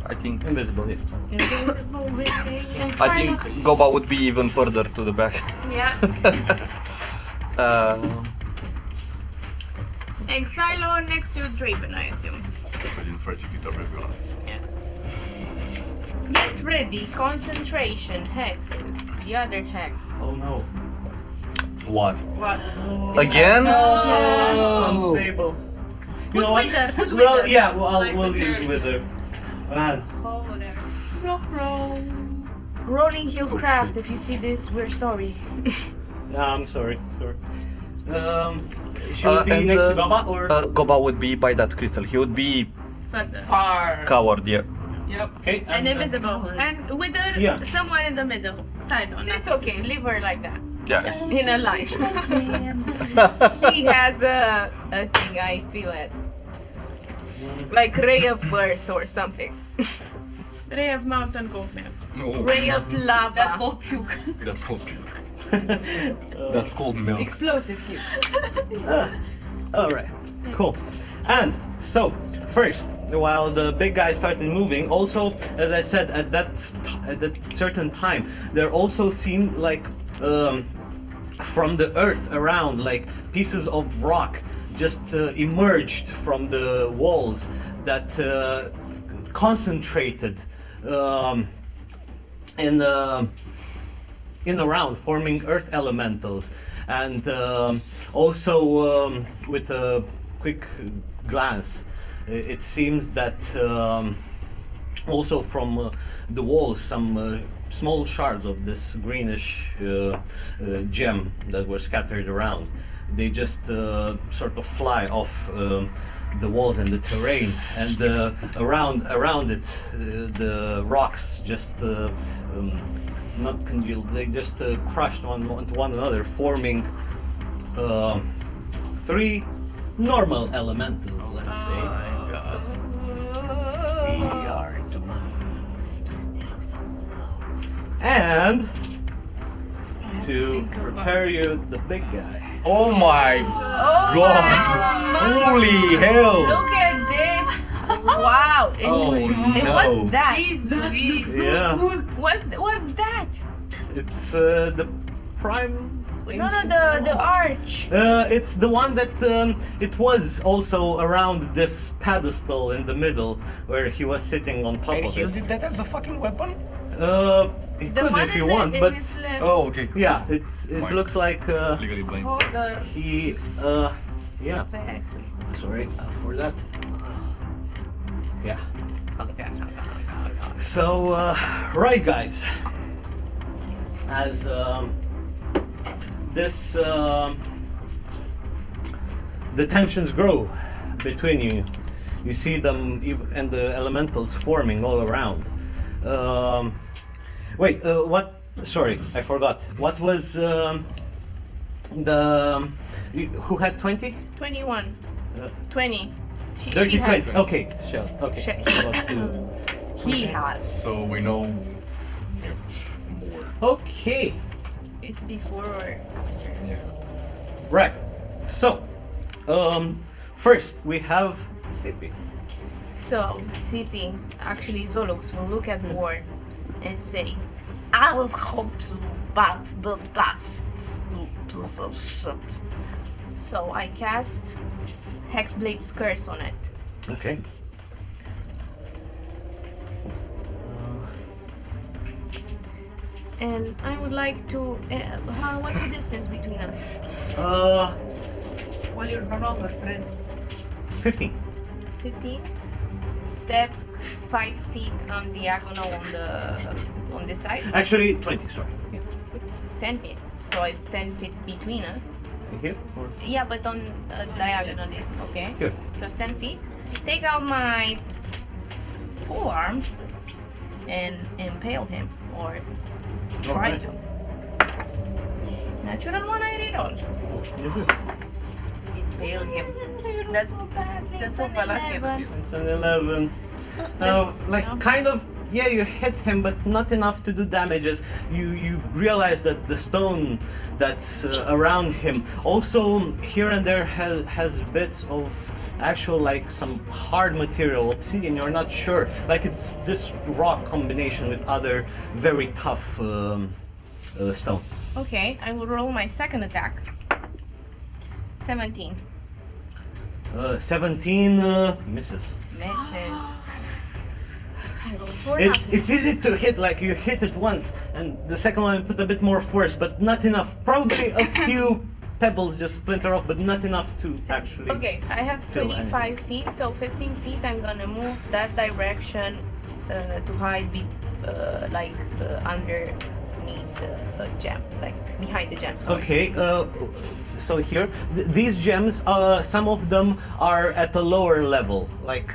I think Invisible, yeah. Invisible, really. And I think Xylo- Goba would be even further to the back. Yeah. And Xylo next to Draven, I assume. Within 30 feet of everyone else. Get ready, concentration, hexes. The other hex. Oh no. What? What? Again? It's unstable. You know what? Wither, put Well, Wither. yeah, well, Like we'll Wither. use Wither. Man. Oh, whatever. Roll. Rolling Hills Oh, Craft, shit. if you see this, we're sorry. Nah, I'm sorry. Should we be next to Goba or? Goba would be by that crystal. He would be Further. Far. coward, yeah. Yep. Okay. And invisible. And Wither, Yeah. somewhere in the middle. Side on. It's okay, leave her like that. Yeah. In a line. She has a thing, I feel it. Like Ray of Birth or something. Ray of Mountain Goldman. Ray of Lava. That's called puke. That's called puke. That's called milk. Explosive puke. Alright, cool. And so, first, while the big guy started moving, also, as I said, at that certain time, there also seemed like from the earth around, like pieces of rock just emerged from the walls that concentrated in around, forming earth elementals, and also with a quick glance, it seems that also from the walls some small shards of this greenish gem that were scattered around, they just sort of fly off the walls and the terrain, and around it the rocks just not congealed, they just crushed into one another, forming three normal elemental, let's say. We are doomed. And to prepare you the big guy. Oh my god! Holy hell! Look at this! Wow! It, it was that. Yeah, What's that? it's the prime. No, the arch. It's the one that it was also around this pedestal in the middle where he was sitting on top And of he it. uses that as a fucking weapon? He The could one if you in the- want, in but his left. Oh, okay. yeah, it Mine. looks like Legally blind. Hold the he yeah. effect. Sorry for that. Yeah. Okay. So, right, guys. As this the tensions grow between you, you see them and the elementals forming all around. Wait, what? Sorry, I forgot. What was the who had 20? 21. 20. She 30, had. 20. Okay, sure. Okay. She- About to- He has. So we know more. Okay. It's before or. Yeah. Right. So, first we have Sippy. So, Zippy, actually Zolux will look at Borr and say, I'll hope to bat the dust, you piece of shit. So I cast Hexblade's Curse on it. Okay. And I would like to... what's the distance between us? Well, you're no longer friends. 15. 15. Step 5 feet on diagonal on the side. Actually, 20, sorry. Yeah. 10 feet. So it's 10 feet between us. Here? Or? Yeah, but on diagonally, okay? Here. So it's 10 feet. Take out my forearm and impale him, or try Alright. to. Natural one, I reroll. Impale him. That's so balanced of you. It's an 11. Kind of, yeah, you hit him, but not enough to do damages. You realize that the stone that's around him also here and there has bits of actual, like, some hard material, obsidian, you're not sure. Like, it's this rock combination with other very tough stone. Okay, I will roll my second attack. 17. 17 misses. Misses. I rolled 4 It's easy to hit, like you hit it once, and the second one put a bit more force, but not enough. Probably a few pebbles just splinter off, but not enough to actually. Okay, I have Still 25 feet, so 15 feet I'm gonna move that direction to hide underneath the gem, like behind the gem. Sorry. Okay, so here, these gems, some of them are at a lower level, like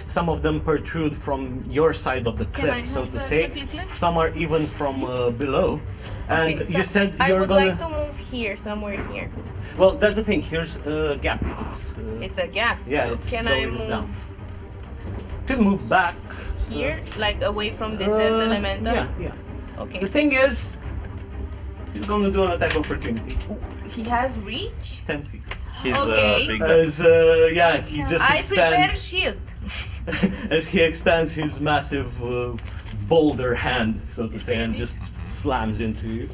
some of them protrude from your side of the Can cliff, I so have to the say. cliff? Some are even from below. And Okay, you said I you're would gonna. like to move here, somewhere here. Well, that's the thing. Here's a gap. It's a gap. Yeah, so it's can I slowing us down. move Could move back. here, like away from this earth elemental? Yeah. Okay. The thing is, he's gonna do an attack opportunity. He has reach. 10 feet. He's Okay. big. As he just I prepare extends shield. as he extends his massive boulder hand, so to say, and just slams into you.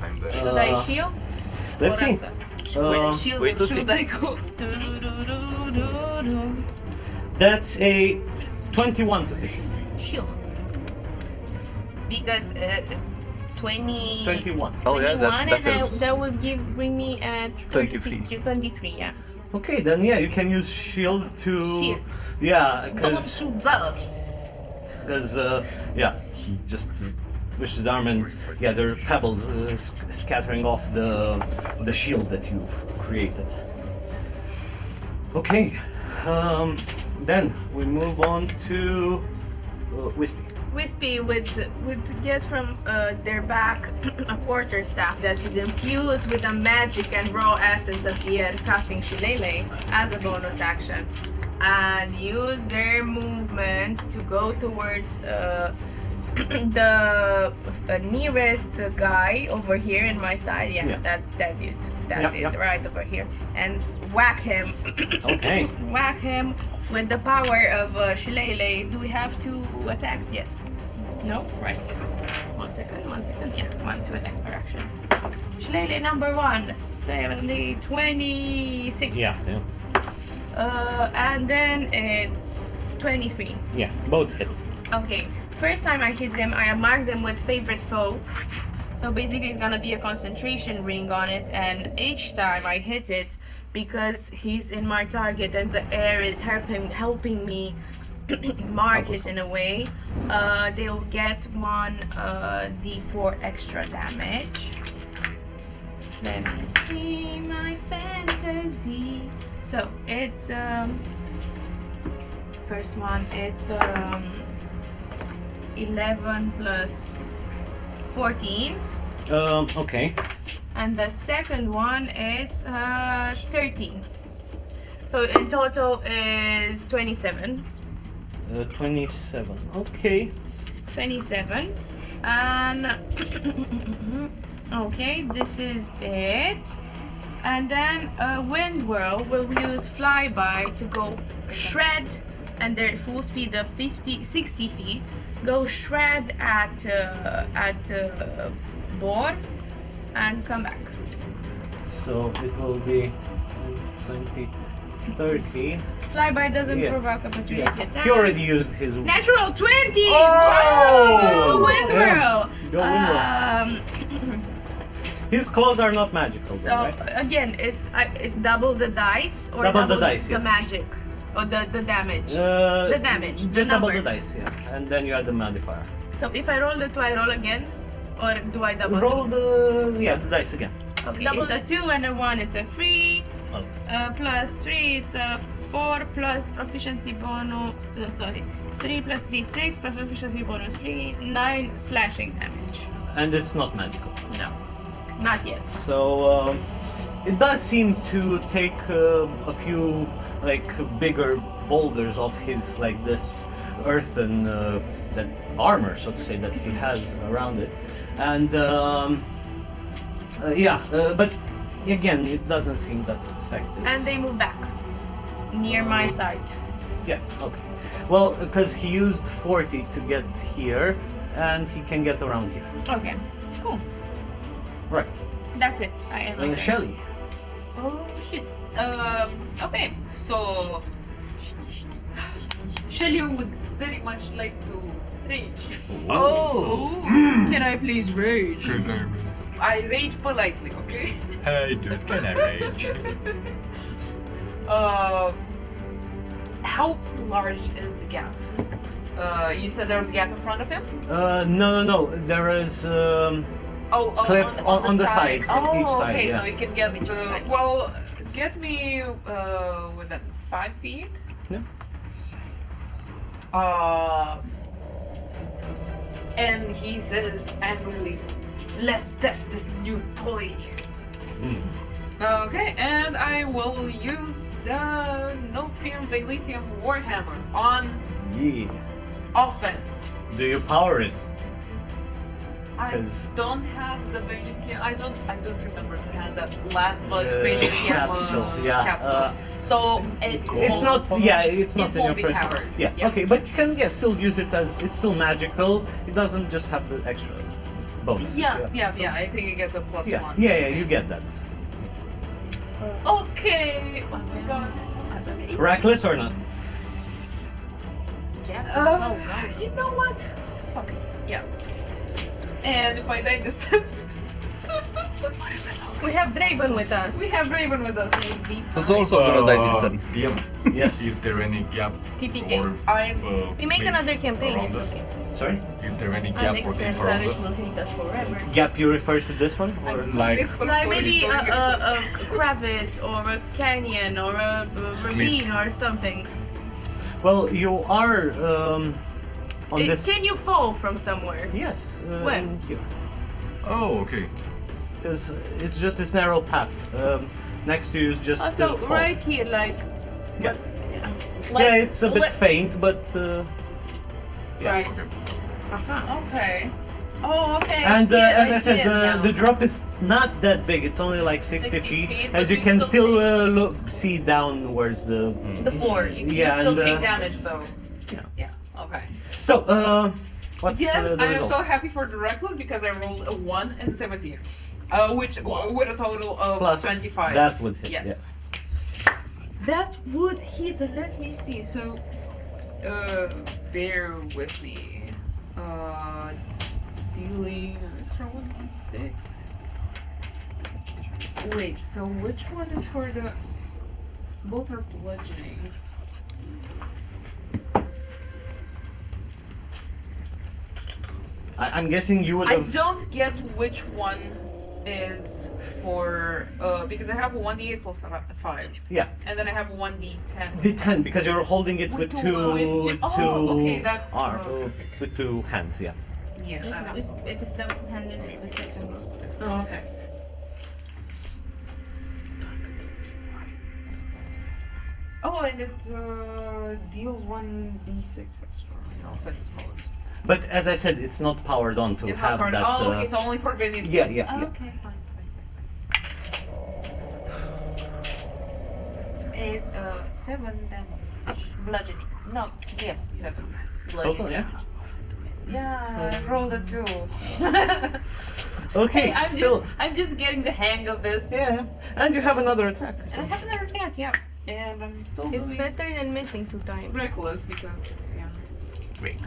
I'm there. Should I shield? Let's see. Shield wait to see. Should I go? That's a 21 to hit. Shield. Because 20. 21. Oh yeah, 21, that and helps. that would bring me at 23. 23, yeah. Okay, then yeah, you can use shield to. Shield. Yeah, Don't because shoot that. he just twists his arm and yeah, there are pebbles scattering off the shield that you've created. Okay, then we move on to Wispy. Wispy would get from their back a quarterstaff that would infuse with the magic and raw essence of the air, casting Shillelagh as a bonus action, and use their movement to go towards the nearest guy over here in my side. Yeah, Yeah. that dude, Yep. right over here, and whack him. Okay. Whack him with the power of Shillelagh. Do we have 2 attacks? Yes. No? Right. 1 second. Yeah, 2 attacks per action. Shillelagh number 1, 70, 26. Yeah. And then it's 23. Yeah, both hit. Okay. First time I hit them, I marked them with favorite foe. So basically it's gonna be a concentration ring on it, and each time I hit it, because he's in my target and the air is helping me mark it in a way, they'll get 1 d4 extra damage. Let me see my fantasy. So it's first one, it's 11 plus 14. Okay. And the second one, it's 13. So in total is 27. 27. Okay. 27. And okay, this is it. And then Wind Whirl will use Flyby to go shred and their full speed of 60 feet go shred at Borr and come back. So it will be 20, 30. Flyby doesn't Yeah. provoke opportunity attacks. He already used his. Natural 20! Oh! Wow! Windwhirl! Go Windwhirl. His claws are not magical, So though, right? again, it's double the dice or Double the dice, the yes. magic or the damage. The damage, the Just double number. the dice, yeah. And then you add the modifier. So if I roll the 2, I roll again, or do I double? Roll the dice again. Okay, it's a 2 and a 1. It's a 3. Oh. Plus 3, it's a 4 plus proficiency bonus. No, sorry. 3 plus 3, 6 plus proficiency bonus 3, 9 slashing damage. And it's not magical. No, not yet. So it does seem to take a few like bigger boulders off his like this earthen that armor, so to say, that he has around it, and but again, it doesn't seem that effective. And they move back near my side. Yeah. Okay. Well, because he used 40 to get here, and he can get around here. Okay, cool. Right. That's it. I am like that. Shelly. Oh shit. Okay, so Shelly would very much like to rage. Oh! Can I please rage? I rage politely, okay? Hey dude, can I rage? How large is the gap? You said there was a gap in front of him? No. There is cliff on the side. Oh, each side. okay, Yeah. so you can get well, get me within 5 feet. Yeah. And he says angrily, "Let's test this new toy." Okay, and I will use the Notrium Valetium Warhammer on Yeah. offense. Do you power it? I 'Cause- don't have the Valetium. I don't remember who has that last Valetium capsule, yeah, capsule. So It's not. Yeah, it's not it in your won't be personal. powered. Yeah. Yeah. Okay, but you can still use it as it's still magical. It doesn't just have the extra bonus. Yeah. I think it gets a plus Yeah. one. Yeah. You get that. Okay. Oh my god. I got an 18. Reckless or not? You know what? Fuck it. Yeah. And if I die this time, We have Draven with us. we have Raven with us. That's also gonna die this turn. DM, Yes. is there any gap TPK. or I'm. We make place another campaign. around It's us? okay. Sorry. Is there any gap or Alex and cliff around Rareș us? will hate us forever. Gap. You refer to this one, or Like Like maybe a crevice or a canyon or a ravine or something. well, you are on this. Can you fall from somewhere? Yes. Where? Here. Oh, okay. Because it's just this narrow path. Next to you is just Also, fall. right here, like. Yeah. Like, Yeah, it's a bit faint, but yeah. Right. Okay. Oh, okay. And see it, as I see said, it now. the drop is not that big. It's only like 60 feet. but As you you can still still see downwards the. the floor. You can Yeah, still and, take damage though. Yeah. Yeah. Okay. So, what's Yes, the I'm result? so happy for the reckless because I rolled a 1 and 17, which with a total of Plus 25. that would hit. Yes. That would hit. Let me see. So, bear with me. Dealing an extra 1d6. Wait. So which one is for the? Both are bludgeoning. I'm guessing you would I have. don't get which one is for because I have 1d8 plus 5, Yeah, and then I have 1d10. D10 because you're holding it with two okay, that's arms, okay. with two hands. Yeah. Yeah. If it's double-handed, it's the second one. Oh, okay. Oh, and it deals 1d6 extra in offense mode. But as I said, it's not powered on to It's have not part that. of. Oh, okay, so only for Vinny. Yeah. Okay, fine. It's 7 damage. Bludgeoning. No, yes, 7. Total, yeah. Yeah, I rolled a 2. Okay, Hey, still. I'm just getting the hang of this. Yeah, and you have another attack. And I have another attack, yeah. And I'm still It's doing better than missing 2 times. reckless because, yeah. Great.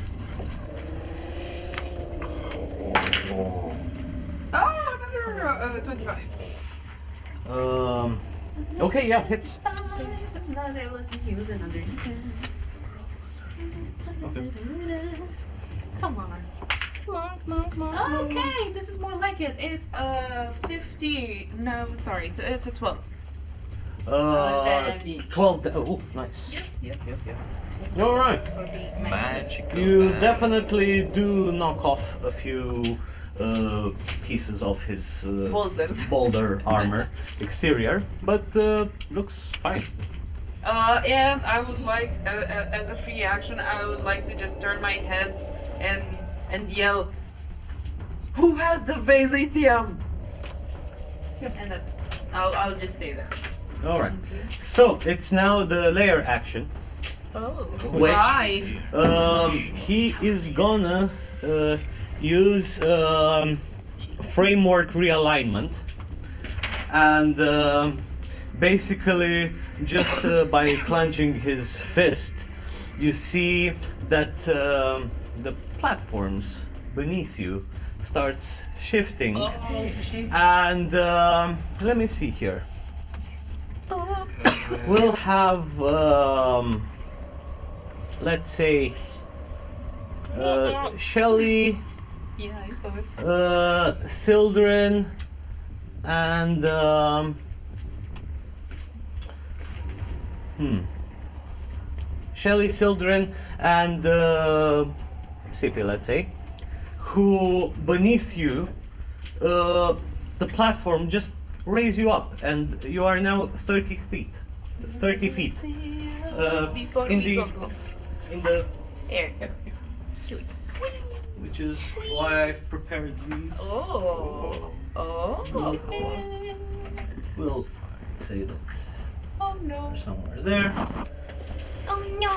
Oh, another 25. Okay, yeah, hits. Another lucky use another. Come on. Come on. Okay, this is more like it. It's 50. No, sorry, it's a 12. 12. Oh, nice. Yep. All right. Magical. You definitely do knock off a few pieces of his Boulders. boulder armor exterior, but looks fine. And I would like, as a free action, I would like to just turn my head and yell, "Who has the Veilithium?" And that's it. I'll just stay there. All right. So it's now the layer action. Oh. Which, Why? he is gonna use framework realignment, and basically just by clenching his fist, you see that the platforms beneath you starts shifting, and let me see here. We'll have let's say Shelly, Yeah, I saw it. Sildren, and Shelly, Sildren, and Sippy, let's say, who beneath you, the platform just raise you up, and you are now 30 feet. 30 feet. Before in we the go in the air. Cute. Which is why I've prepared these. Oh. Oh. We'll say that Oh no. they're somewhere there. Oh no.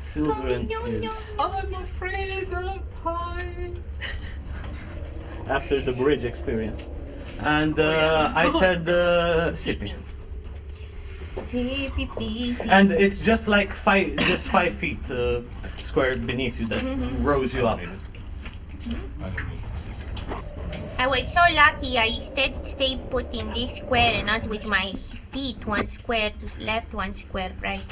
Sildren is I'm afraid of heights. after the bridge experience. And I said Sippy. And it's just like this 5 feet square beneath you that rose you up. I was so lucky I stayed put in this square and not with my feet, one square left, one square right.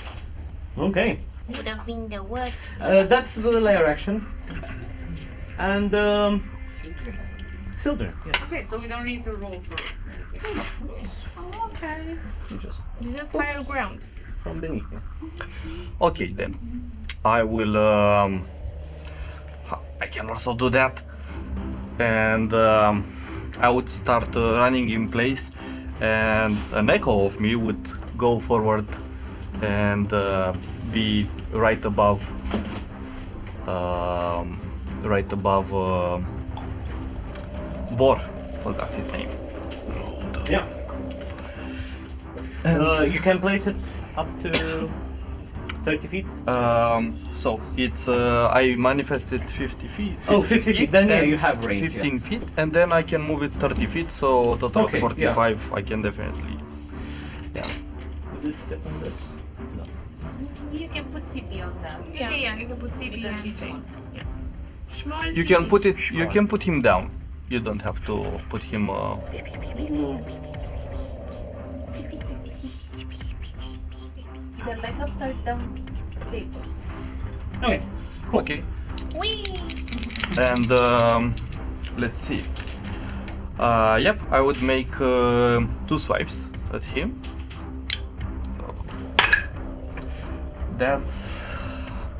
Okay. Would have been the worst. That's the layer action. And Sildren, yes. Okay, so we don't need to roll for it. Okay. You just higher ground. From beneath. Yeah. Okay then, I will. I can also do that, and I would start running in place, and an echo of me would go forward and be right above. Borr, forgot his name. Yeah. You can place it up to 30 feet. So it's I manifested 50 feet. 50 feet. Then yeah, and you have range. 15 feet, and then I can move it 30 feet. So total Okay, 45. I can definitely. Yeah. Does it fit on this? No. You can put CP on that. Yeah, you can put CP because she's straight. small. Small You CP. can put it. You can put him down. You don't have to put him. They're like upside down tables. Okay. Cool. Okay. And let's see. Yep, I would make 2 swipes at him. So that's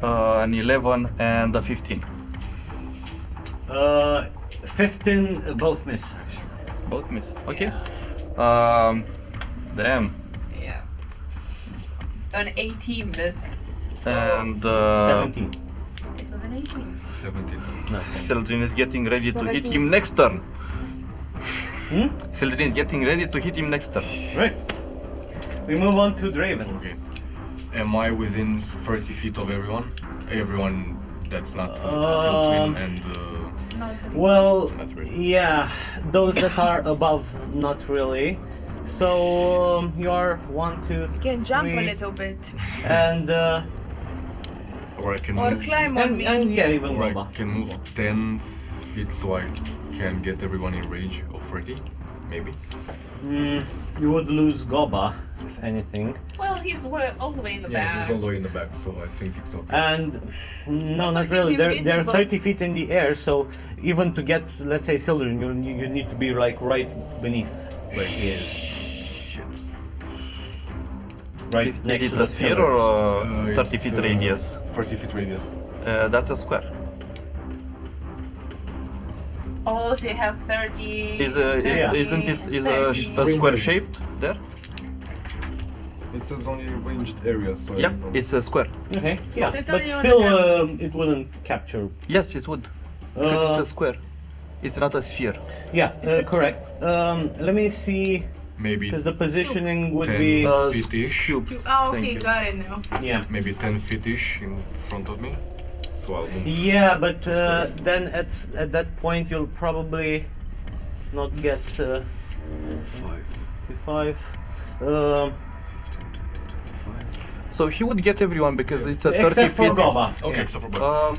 an 11 and a 15. 15, both miss. Actually. Both miss. Okay. Damn. Yeah. An 18 missed. So And 17. it was an 18. 17. Sildren is getting ready to hit him next turn. Sildren is getting ready to hit him next turn. Right. We move on to Draven. Okay. Am I within 30 feet of everyone? Everyone that's not Siltwin and... Well, not really. yeah, those that are above, not really. So you are 1, 2, You can jump a 3, little bit. and Or I can Or move... climb on me. and yeah, even Or I Boba. can move 10 feet so I can get everyone in range of 30, maybe. You would lose Goba, if anything. Well, he's all the way in the Yeah, back. he's all the way in the back, so I think it's okay. And no, not he's really. They're invisible. 30 feet in the air, so even to get, let's say, Sildren, you need to be like right beneath where he is. Shit. Right Is next it to a the sphere pillars. or a 30 It's, feet radius? 30 feet radius. That's a square. Oh, so you have 30. Yeah. Isn't it a square shaped there? It says only ranged area, so Yep, it's a square. Okay, yeah, So it's but only on still, the it wouldn't capture. Yes, it would. Because it's a square. It's not a sphere. Yeah, correct. Let me see, Maybe because the positioning would 10 be. feet-ish. Cubes. Oh, Thank okay, you. got it now. Yeah. Maybe 10 feet-ish in front of me. So I'll move. Yeah, but then at that point you'll probably not get 5, 5. 15, 20, 25. So he would get everyone because it's a 30 Except for feet. Goba. Okay, Yeah. except for Bob.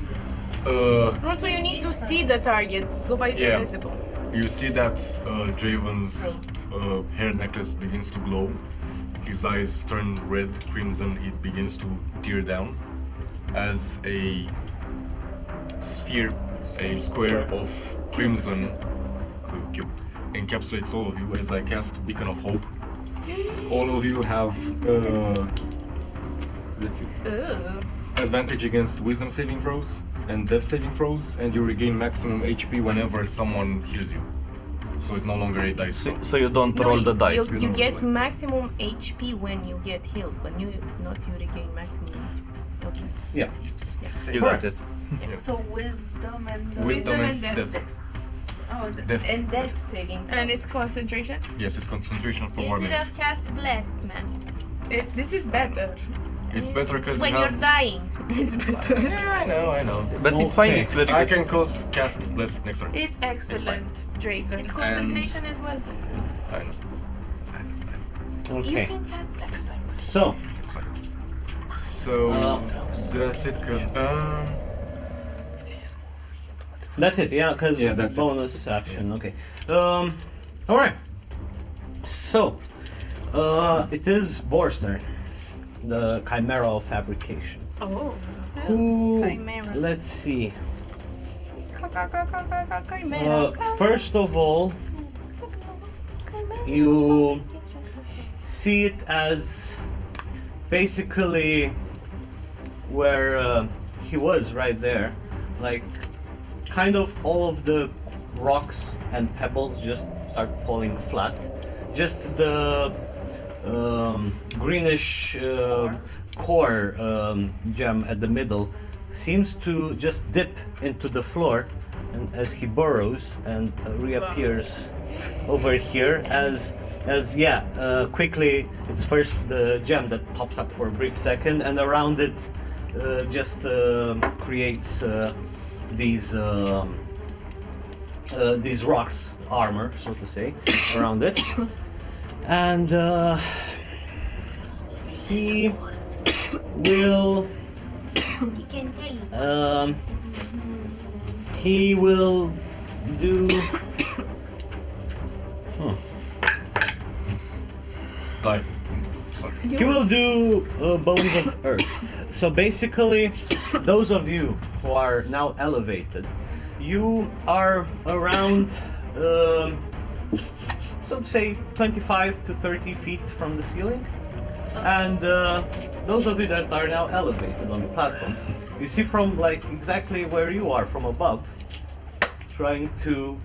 Also, you need to see the target. Go by is Yeah. invisible. You see that Draven's hair necklace begins to glow. His eyes turn red, crimson. It begins to tear down as a sphere, a square of crimson cube encapsulates all of you as I cast Beacon of Hope. All of you have let's see, advantage against wisdom saving throws and death saving throws, and you regain maximum HP whenever someone heals you. So it's no longer a dice roll. So you don't roll the die. You don't get roll. maximum HP when you get healed, but you regain maximum HP. Okay. Yeah. You got it. So wisdom and Wisdom and and death. Oh, Death. And death saving. And it's concentration. Yes, it's concentration for You 1 should minute. have cast blessed, man. This is better. It's better because When you you're have... dying. It's better. Yeah, I know. But it's fine, Okay. it's very I good. can cast less next turn. It's excellent, Draven. It's concentration as well. I know. You Okay. can cast next time. So, It's fine. So that's it. that's it, yeah, because Yeah, that's it. bonus action, okay. Alright. So, it is Borr's turn. The Chimera of Fabrication. Oh. Who, Chimera. let's see. Chimera. First of all, you see it as basically where he was right there. Like, kind of all of the rocks and pebbles just start falling flat. Just the greenish core gem at the middle seems to just dip into the floor, and as he burrows and reappears over here as quickly it's first the gem that pops up for a brief second, and around it just creates these rocks armor, so to say, around it. And he will You can tell. he will do Die. Sorry. he will do bones of earth. So basically, those of you who are now elevated, you are around so say 25 to 30 feet from the ceiling, and those of you that are now elevated on the platform, you see from like exactly where you are from above, trying to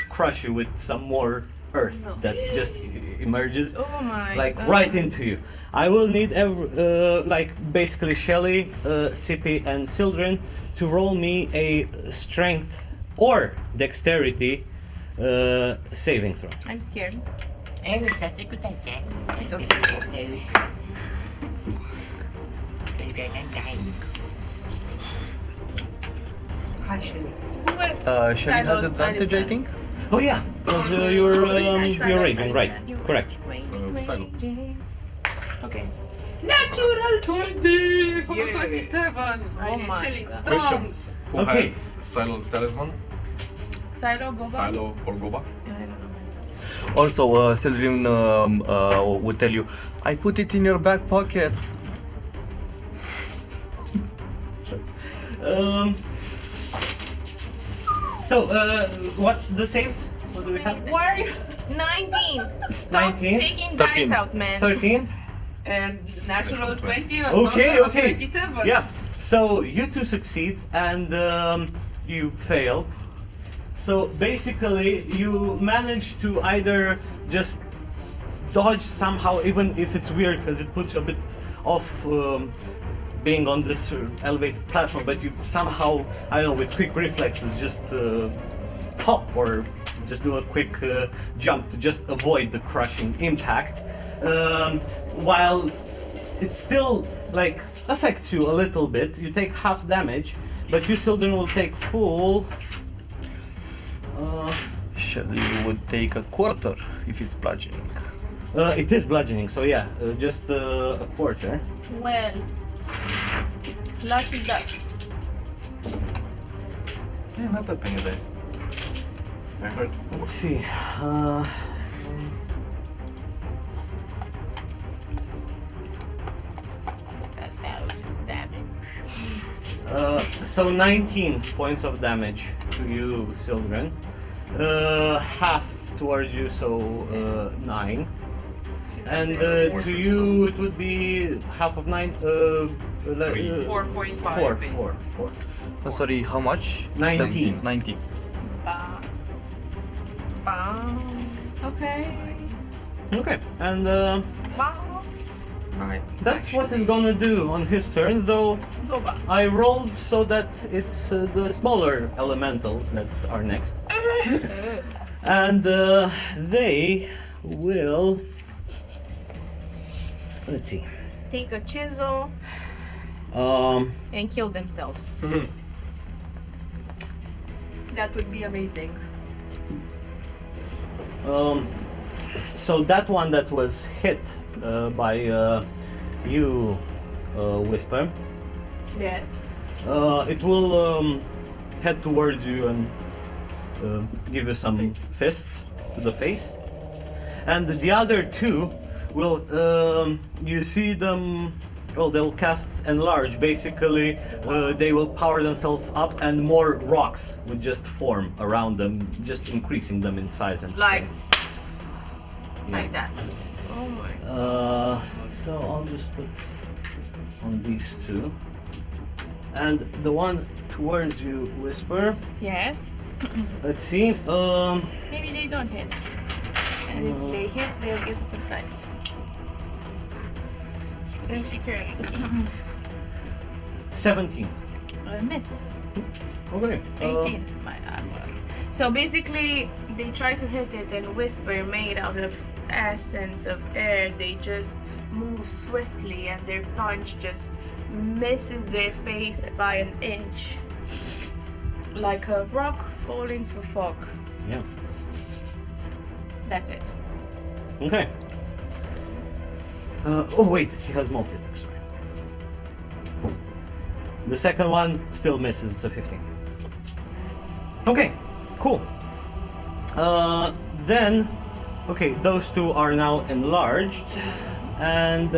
crush you with some more earth that just emerges Oh my like God. right into you. I will need like basically Shelly, Sippy, and Sildren to roll me a strength or dexterity saving throw. I'm scared. It's okay. Hi, Shelly. Shelly has advantage, I think. Oh yeah, because you're raging, right? Correct. Silo. Okay. Natural 20 for Yeah. 27. Oh my Actually God. Question. strong. Who Okay. has Silo's talisman? Silo, Boba. Silo or Goba? I don't know. Also, Sylvain would tell you, I put it in your back pocket. So, what's the saves? What do we have? Why are you? 19. Stop 19? taking 13. dice out, man. 13? And natural 20 or Okay, total of okay. 27. Yeah. So you two succeed and you fail. So basically, you manage to either just dodge somehow, even if it's weird because it puts you a bit off being on this elevated platform, but you somehow, I don't know, with quick reflexes, just hop or just do a quick jump to just avoid the crushing impact. While it still like affects you a little bit, you take half damage, but you still will take full. Shelly would take a quarter if it's bludgeoning. It is bludgeoning, so yeah, just a quarter. Well, lucky duck. Yeah, not that many dice. I heard 4. Let's see. 1,000 damage. So 19 points of damage to you, Sildren. Half towards you, so 9. And to you, it would be half of 9. 4.5. 4. basically. 4. Sorry, how much? 19. 19. Okay. Okay, and Nine. that's what it's gonna do on his turn, though Boba. I rolled so that it's the smaller elementals that are next. And they will. Let's see. Take a chisel and kill themselves. That would be amazing. So that one that was hit by you, Whisper, Yes. it will head towards you and give you some fists to the face. And the other two will, you see them, well, they'll cast Enlarge. Basically, they will power themselves up and more rocks would just form around them, just increasing them in size and Like, strength. like that. Oh my. So I'll just put on these two. And the one towards you, Whisper, Yes. let's see, Maybe they don't hit. And if they hit, they'll get a surprise. Insecure. 17. Miss. Okay. 18. My armor. So basically, they try to hit it, and Whisper, made out of essence of air, they just move swiftly, and their punch just misses their face by an inch. Like a rock falling through fog. Yeah. That's it. Okay. Oh wait, he has multi. Sorry. The second one still misses. It's a 15. Okay, cool. Then, okay, those two are now enlarged, and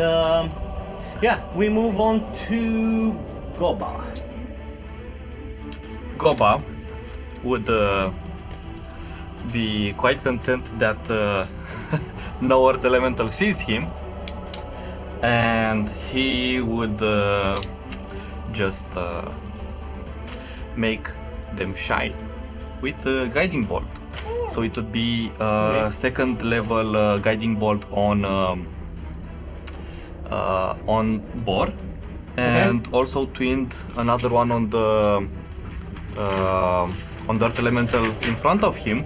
yeah, we move on to Goba. Goba would be quite content that no Earth Elemental sees him, and he would just make them shine with Guiding Bolt. So it would be second level Guiding Bolt on Borr, and also twinned another one on the Earth Elemental in front of him,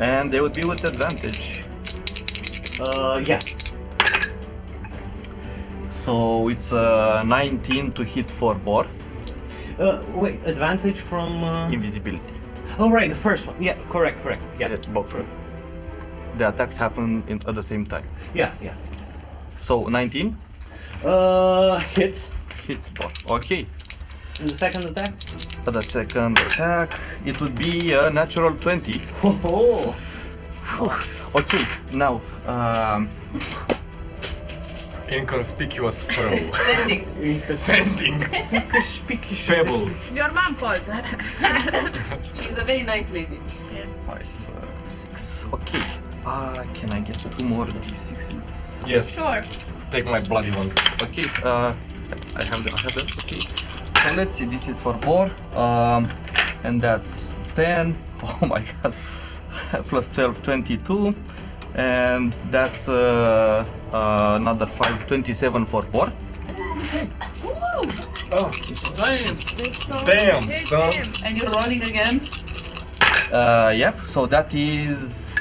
and they would be with advantage. Yeah. So it's 19 to hit for Borr. Wait, advantage from... Invisibility. Oh, right, the first one. Yeah, correct. Yeah, Both. The attacks happen at the same time. yeah. So 19 Hits. hits Borr. Okay. And the second attack? The second attack, it would be a natural 20. Oh, Okay, now Inconspicuous throw. Sending. Sending. Pebble. Your mom called her. She's a very nice lady. 5, 6. Okay. Can I get 2 more d6s? Yes. Sure. Take my bloody ones. Okay. I have them. Okay. So let's see. This is for Borr. And that's 10. Oh my god. Plus 12, 22. And that's another 5, 27 for Borr. Oh, damn, son. And you're rolling again? Yep, so that is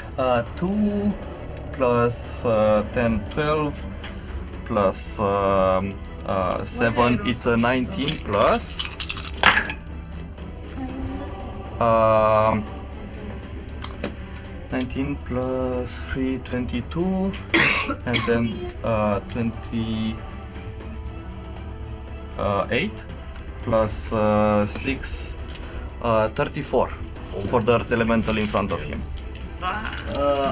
2 plus 10, 12 plus 7, it's a 19 plus 19 plus 3, 22 and then 28 plus 6, 34 for the earth elemental in front of him.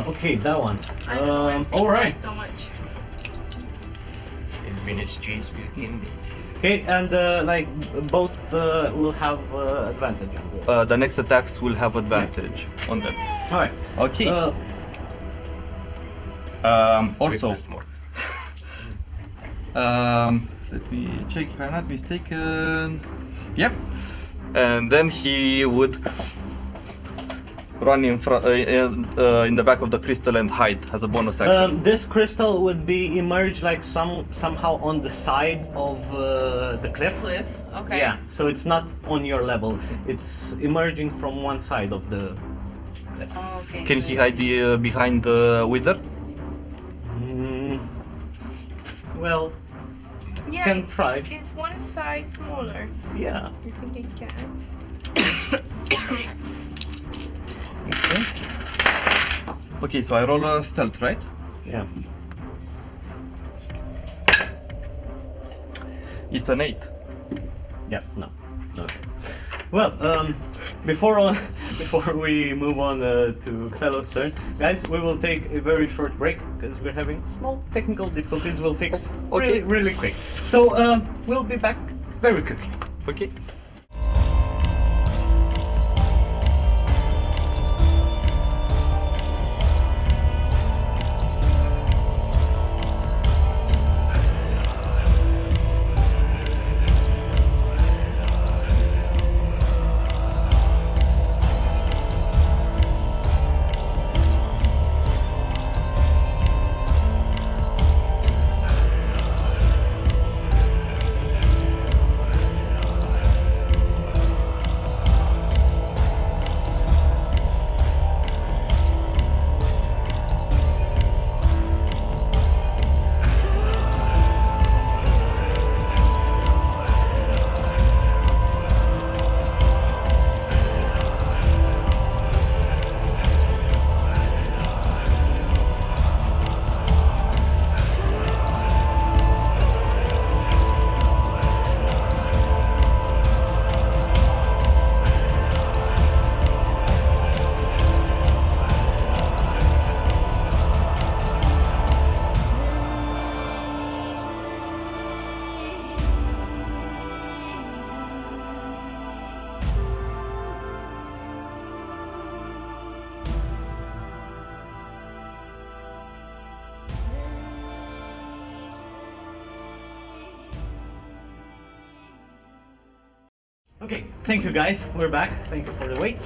okay, that one. I know I'm saying all right. so much. It's been a streets with inmates. Okay, and like both will have advantage. The next attacks will have advantage on them. All right. Okay. Also, Wait, there's more. let me check if I'm not mistaken. Yep. And then he would run in front, in the back of the crystal and hide as a bonus action. This crystal would be emerged like somehow on the side of the cliff. Cliff. Okay. Yeah, so it's not on your level. It's emerging from one side of the cliff. Okay. Can he hide behind the wither? Well, Yeah, can try. it's one size smaller. Yeah. You think it can? Okay. Okay, so I roll a stealth, right? Yeah. It's an 8. Yeah. No. Okay. Well, before we move on to Xylo's turn, guys, we will take a very short break because we're having small technical difficulties. We'll fix Okay. really quick. So we'll be back very quickly. Okay. Okay, thank you guys. We're back. Thank you for the wait.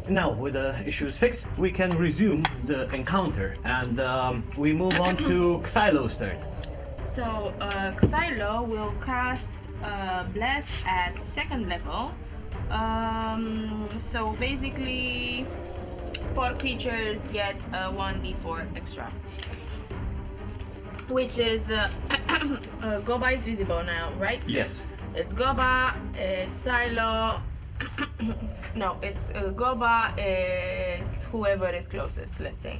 Now, with the issues fixed, we can resume the encounter, and we move on to Xylo's turn. So, Xylo will cast Bless at 2nd level. So basically, 4 creatures get a 1d4 extra. which is Goba is visible now, right? Yes. It's Goba, it's Silo. No, it's Goba, it's whoever is closest, let's say.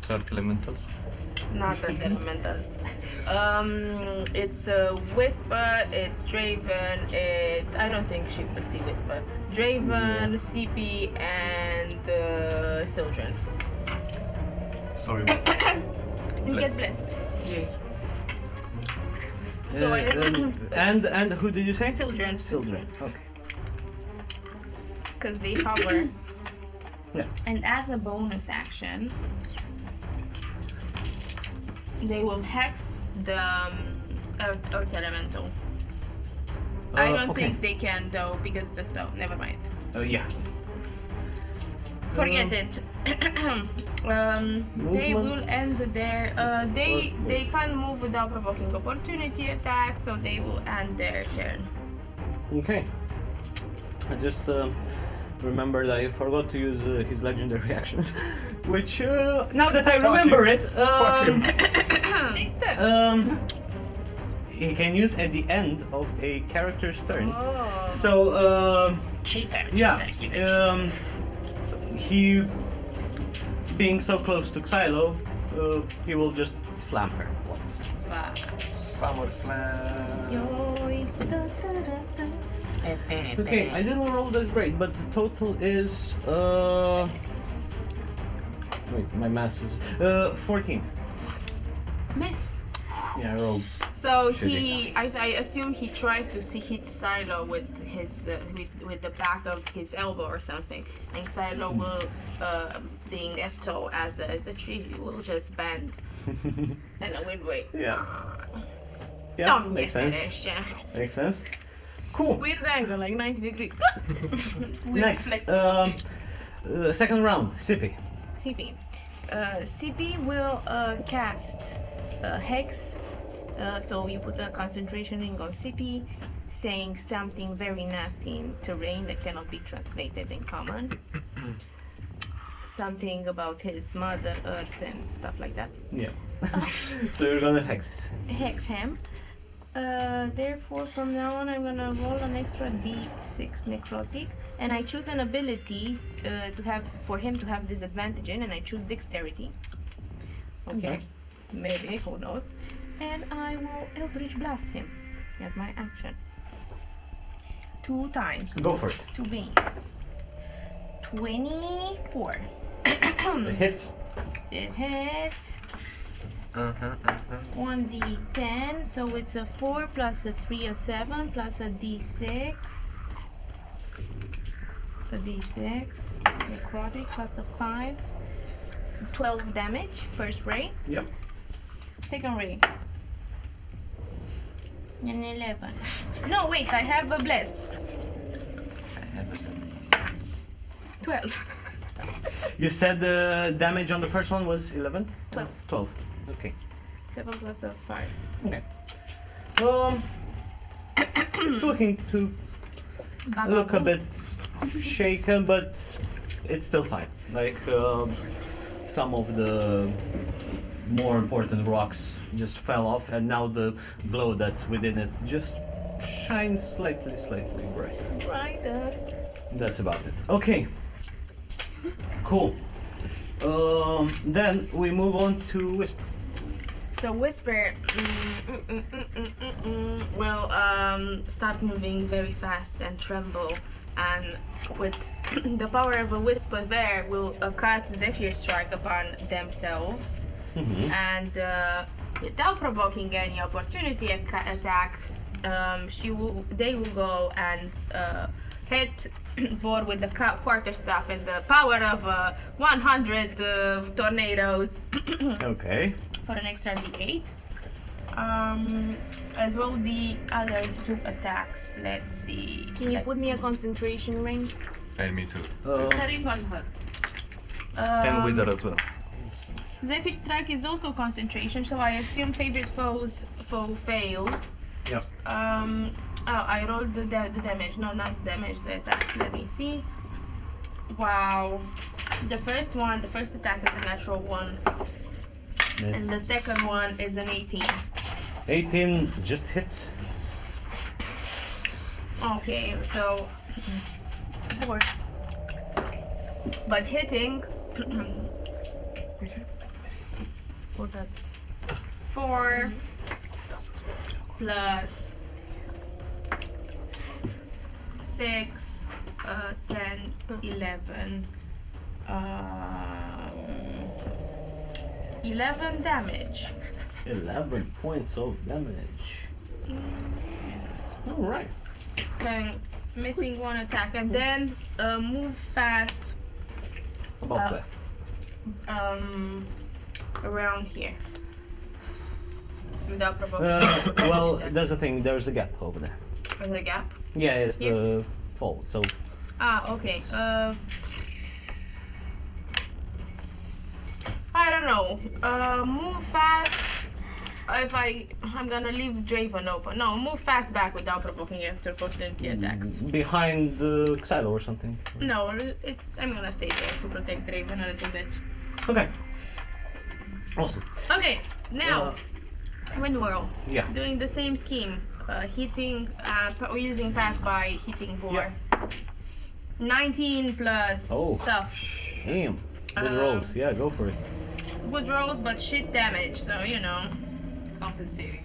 Earth elementals. Not the elementals. It's Whisper, it's Draven, I don't think she will see Whisper. Draven, CP, and Sildren. Sorry. You get blessed. Yay. So And who did you say? Sildren. Children. Okay. Because they hover. Yeah. And as a bonus action, they will hex the Earth Elemental. I don't okay. think they can though, because it's a spell. Never mind. Yeah. Forget it. They will end their. They can't move without provoking opportunity attack, so they will end their turn. Okay. I just remembered I forgot to use his legendary actions, which now that I remember it, Next turn. he can use at the end of a character's turn. Oh. So Cheater. yeah, he being so close to Xylo, he will just slam her once. Summer Slam. Okay, I didn't roll that great, but the total is wait, my math is 14. Miss. Yeah, I rolled. So I assume he tries to hit Silo with his with the back of his elbow or something, and Silo will, being as tall as a tree, will just bend in a weird way. Yeah. Yeah, Don't makes get sense. it, yeah. Makes sense. Cool. Weird angle, like 90 degrees. Next, second round, Sippy. CP. CP will cast Hex. So you put a concentration ring on CP, saying something very nasty in terrain that cannot be translated in common. Something about his mother Earth and stuff like that. Yeah. So you're gonna hex it. Hex him. Therefore, from now on, I'm gonna roll an extra D6 necrotic, and I choose an ability for him to have disadvantage in, and I choose dexterity. Okay, maybe, who knows? And I will Eldritch Blast him as my action. 2 times. Go for it. 2 beams. 24. It hits. It hits. 1d10, so it's a 4 plus a 3, a 7 plus a d6. A d6. Necrotic plus a 5. 12 damage. First ray. Yep. Second ray. An 11. No, wait, I have a bless. 12. You said the damage on the first one was 11? 12. 12. Okay. 7 plus a 5. Okay. It's looking to look a bit shaken, but it's still fine. Like some of the more important rocks just fell off, and now the glow that's within it just shines slightly brighter. Brighter. That's about it. Okay. Cool. Then we move on to Whisper. So Whisper will start moving very fast and tremble, and with the power of a Whisper there will cast Zephyr Strike upon themselves, and without provoking any opportunity attack, they will go and hit Borr with the quarterstaff and the power of 100 tornadoes. Okay. For an extra d8. As well the other 2 attacks. Let's see. Can you put me a concentration ring? And me too. That is on her. And Wither as well. Zephyr Strike is also concentration, so I assume favorite foe fails. Yep. I rolled the damage. No, not damage, the attacks. Let me see. Wow. The first attack is a natural 1. Miss. And the second one is an 18. 18 just hits. Okay, so 4. But hitting for that 4 plus 6, 10, 11. 11 damage. 11 points of damage. Alright. Okay, missing 1 attack, and then move fast About that. around here. Without provoking. Well, there's a thing, there's a gap over there. There's a gap. Yeah, it's Here? the fall, so. Okay. I don't know. Move fast. I'm gonna leave Draven open. No, move fast back without provoking after opportunity attacks. Behind Xylo or something. No, I'm gonna stay there to protect Draven a little bit. Okay. Awesome. Okay, now Windwhirl. Yeah. Doing the same scheme. Hitting. We're using pass by hitting Borr. 19 plus stuff. Damn. Good rolls. Yeah, go for it. Good rolls, but shit damage. So you know. Compensating.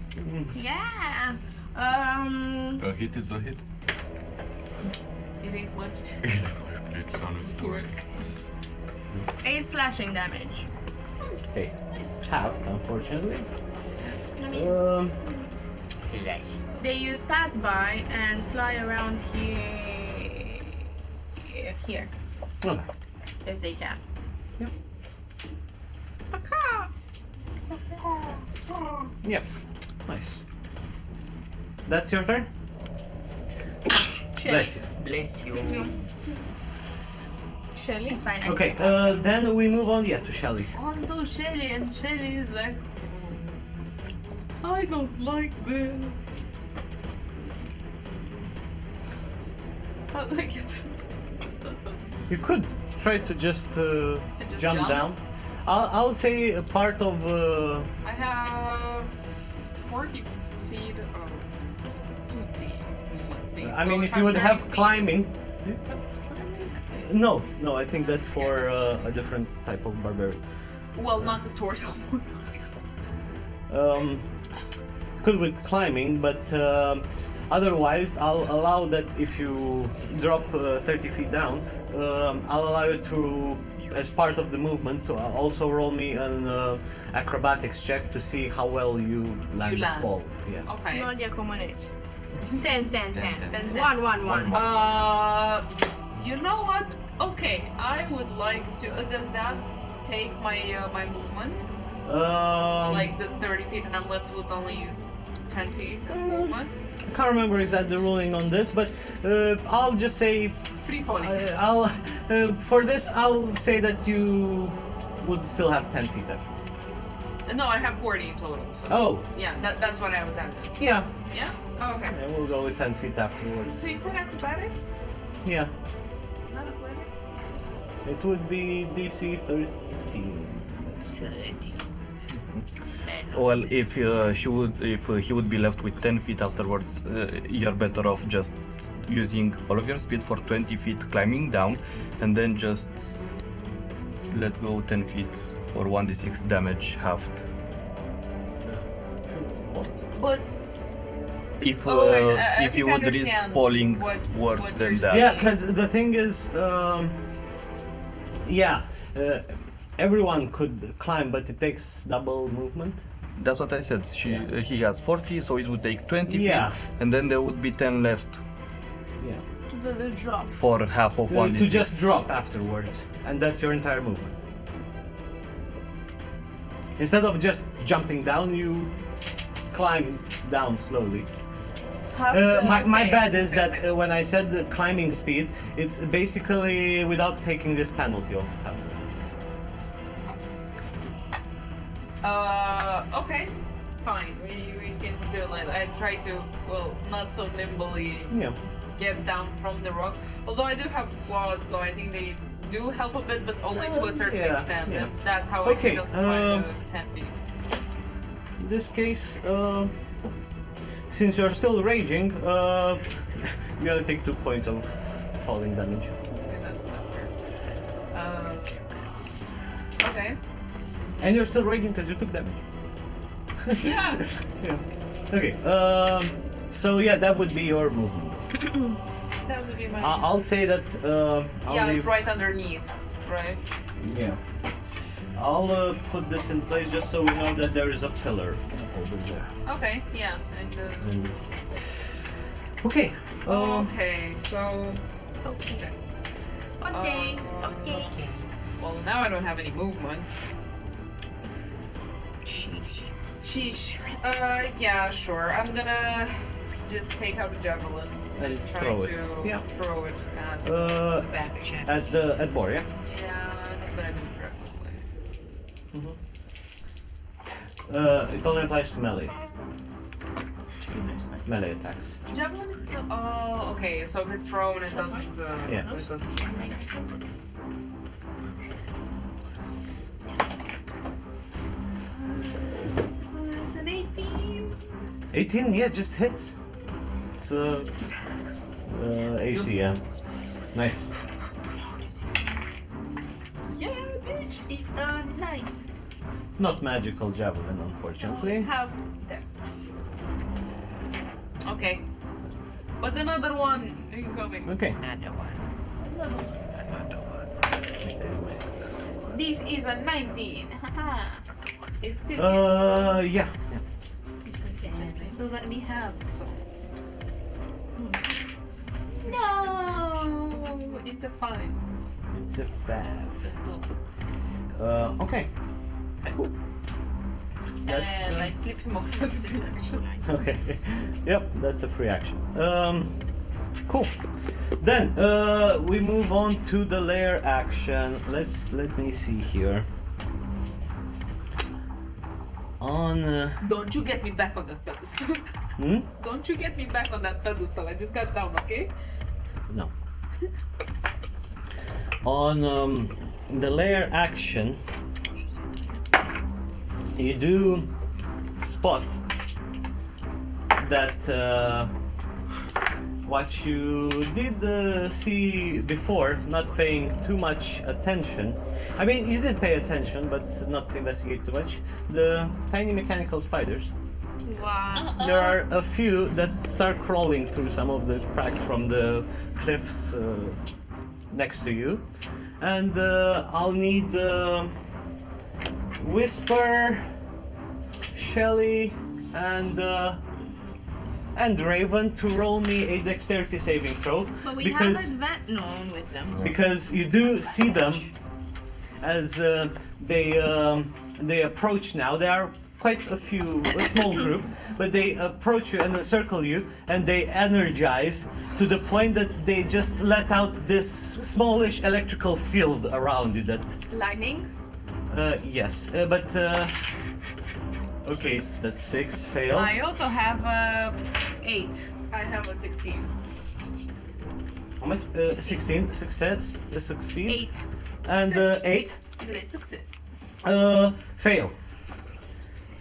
Yeah. A hit is a hit. It ain't much. It sounds good. 8 slashing damage. Okay. Half, unfortunately. They use pass by and fly around here, Okay. if they can. Yep. Paka! Yep. Nice. That's your turn? Bless you. Bless you. Shelly? It's fine. Okay, then we move on, to Shelly. On to Shelly, and Shelly is like, I don't like this. How do I get You could try to just, just jump jump? down. I'll say a part of... I have 40 feet of speed. I mean, if you would have climbing... No, I think that's for a different type of barbarian. Well, not the torso, almost. Could with climbing, but otherwise I'll allow that if you drop 30 feet down, I'll allow you to, as part of the movement, to also roll me an acrobatics check to see how well you land the fall. Yeah. Okay. No idea cum it. 10. 10. 1. You know what? Okay, I would like to. Does that take my my movement? Like the 30 feet, and I'm left with only 10 feet of movement? I can't remember exactly the ruling on this, but I'll just say... Free falling. For this, I'll say that you would still have 10 feet after. No, I have 40 in total. So. Oh! Yeah, that's what I was at. Yeah. Yeah? Oh, okay. And we'll go with 10 feet afterwards. So you said acrobatics? Yeah. Not athletics? It would be DC 13. That's 13. Well, if he would be left with 10 feet afterwards, you're better off just using all of your speed for 20 feet climbing down, and then just let go 10 feet for 1d6 damage halved. But If you would risk falling worse than that. Yeah, because the thing is, everyone could climb, but it takes double movement. That's what I said. He has 40, so it would take 20 Yeah. feet, and then there would be 10 left Yeah. The drop. for half of 1d6. To just drop afterwards, and that's your entire movement. Instead of just jumping down, you climb down slowly. My bad is that when I said the climbing speed, it's basically without taking this penalty off. Okay. Fine. We can do it. I try to, well, not so nimbly Yeah. get down from the rock. Although I do have claws, so I think they do help a bit, but only to a certain extent. And that's how I can justify the 10 feet. In this case, since you're still raging, you gotta take 2 points of falling damage. Okay, that's fair. Okay. And you're still raging because you took damage. Yeah. Yeah. Okay. So yeah, that would be your movement. That would be my. I'll say that. Yeah, it's right underneath, right? Yeah. I'll put this in place just so we know that there is a pillar over there. Okay. Yeah. And. Okay. Okay. So. Okay. Okay. Well, now I don't have any movement. Sheesh. Sheesh. Yeah, sure. I'm gonna just take out the javelin and try throw to it. throw it at The back check. At Borr, yeah. Yeah, I'm gonna do it recklessly. It only applies to melee. Melee attacks. Javelin is still. Oh, okay. So if it's thrown, it doesn't. Yeah. It doesn't. It's an 18. 18, yeah, just hits. It's AC, yeah. Nice. Yeah, bitch. It's a 9. Not magical javelin, unfortunately. Half that. Okay. But another one incoming. Okay. Another one. This is a 19. Haha. It's still Yeah. it's still gonna be halved, so. No, it's a 5. It's a 5. Okay. Cool. That's, And I flip him off as a reaction. okay. Yep, that's a free action. Cool. Then we move on to the lair action. Let me see here. On Don't you get me back on that pedestal. Don't you get me back on that pedestal. I just got down, okay? no. On the lair action, you do spot that what you did see before, not paying too much attention. I mean, you did pay attention, but not investigate too much. The tiny mechanical spiders. Wow. There are a few that start crawling through some of the cracks from the cliffs next to you. And I'll need Whisper, Shelly, and Raven to roll me a dexterity saving throw. But we because, have no wisdom. because you do see them as they approach now. They are quite a small group, but they approach you and circle you, and they energize to the point that they just let out this smallish electrical field around you. That Lightning. yes, but okay, that's 6 fail. I also have 8. I have a 16. How much? 16 success, succeeds, 8. and 8 Great success. fail.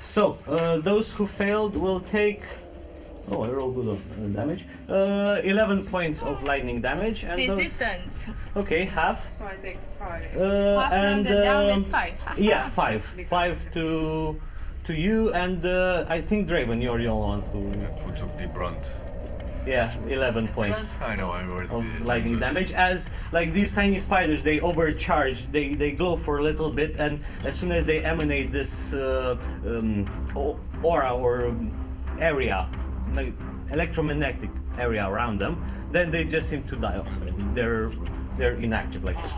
So those who failed will take. Oh, I rolled good on damage. 11 points of lightning damage, and Resistance. okay, half. So I take 5. Half And from the down is 5. yeah, 5. 5 to you, and I think Draven, you're the only one Who took the brunt? yeah, 11 points I know, I already of did. lightning damage. As like these tiny spiders, they overcharge. They glow for a little bit, and as soon as they emanate this aura or area, like electromagnetic area around them, then they just seem to die off. They're inactive like this.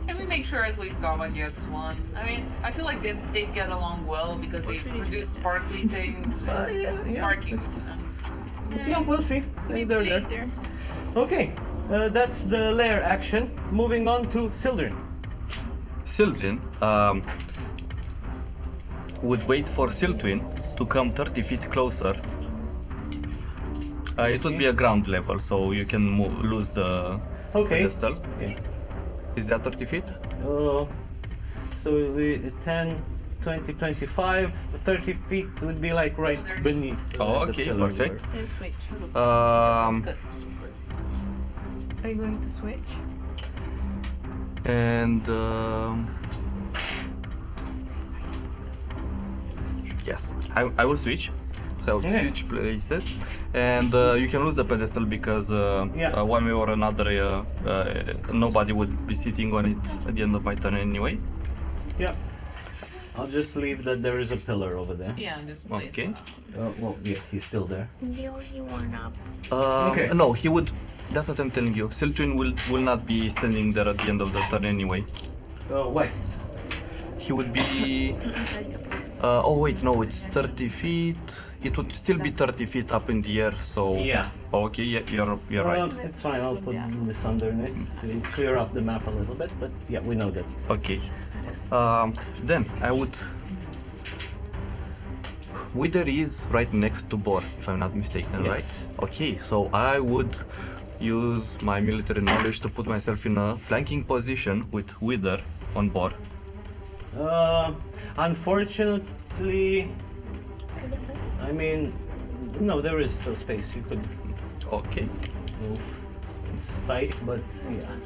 Can we make sure at least Gava gets one? I mean, I feel like they get along well because they produce sparkly things. Sparking. Yeah, we'll see. Maybe They're there. later. Okay, that's the lair action. Moving on to Sildren. Sildren would wait for Siltwin to come 30 feet closer It would be a ground level, so you can lose the pedestal. Okay. Is that 30 feet? So we 10, 20, 25, 30 feet would be like right beneath. Oh, the okay, pillar perfect. Then switch. Good. Are you going to switch? And yes, I will switch. So I will switch places, and you can lose the pedestal because one way or another, nobody would be sitting on it at the end of my turn anyway. Yeah. I'll just leave that there is a pillar over there. Yeah, just place. Okay. Well, yeah, he's still there. The only one up. Okay. No, he would. That's what I'm telling you. Siltwin will not be standing there at the end of the turn anyway. Why? He would be. Oh wait, no, it's 30 feet. It would still be 30 feet up in the air. So. Yeah. Okay, yeah, you're right. It's fine. I'll put this underneath to clear up the map a little bit. But yeah, we know that. Okay. Then I would. Wither is right next to Borr, if I'm not mistaken, Yes. right? Okay, so I would use my military knowledge to put myself in a flanking position with Wither on Borr. Unfortunately, I mean, no, there is still space. You could Okay. move. It's tight, but yeah.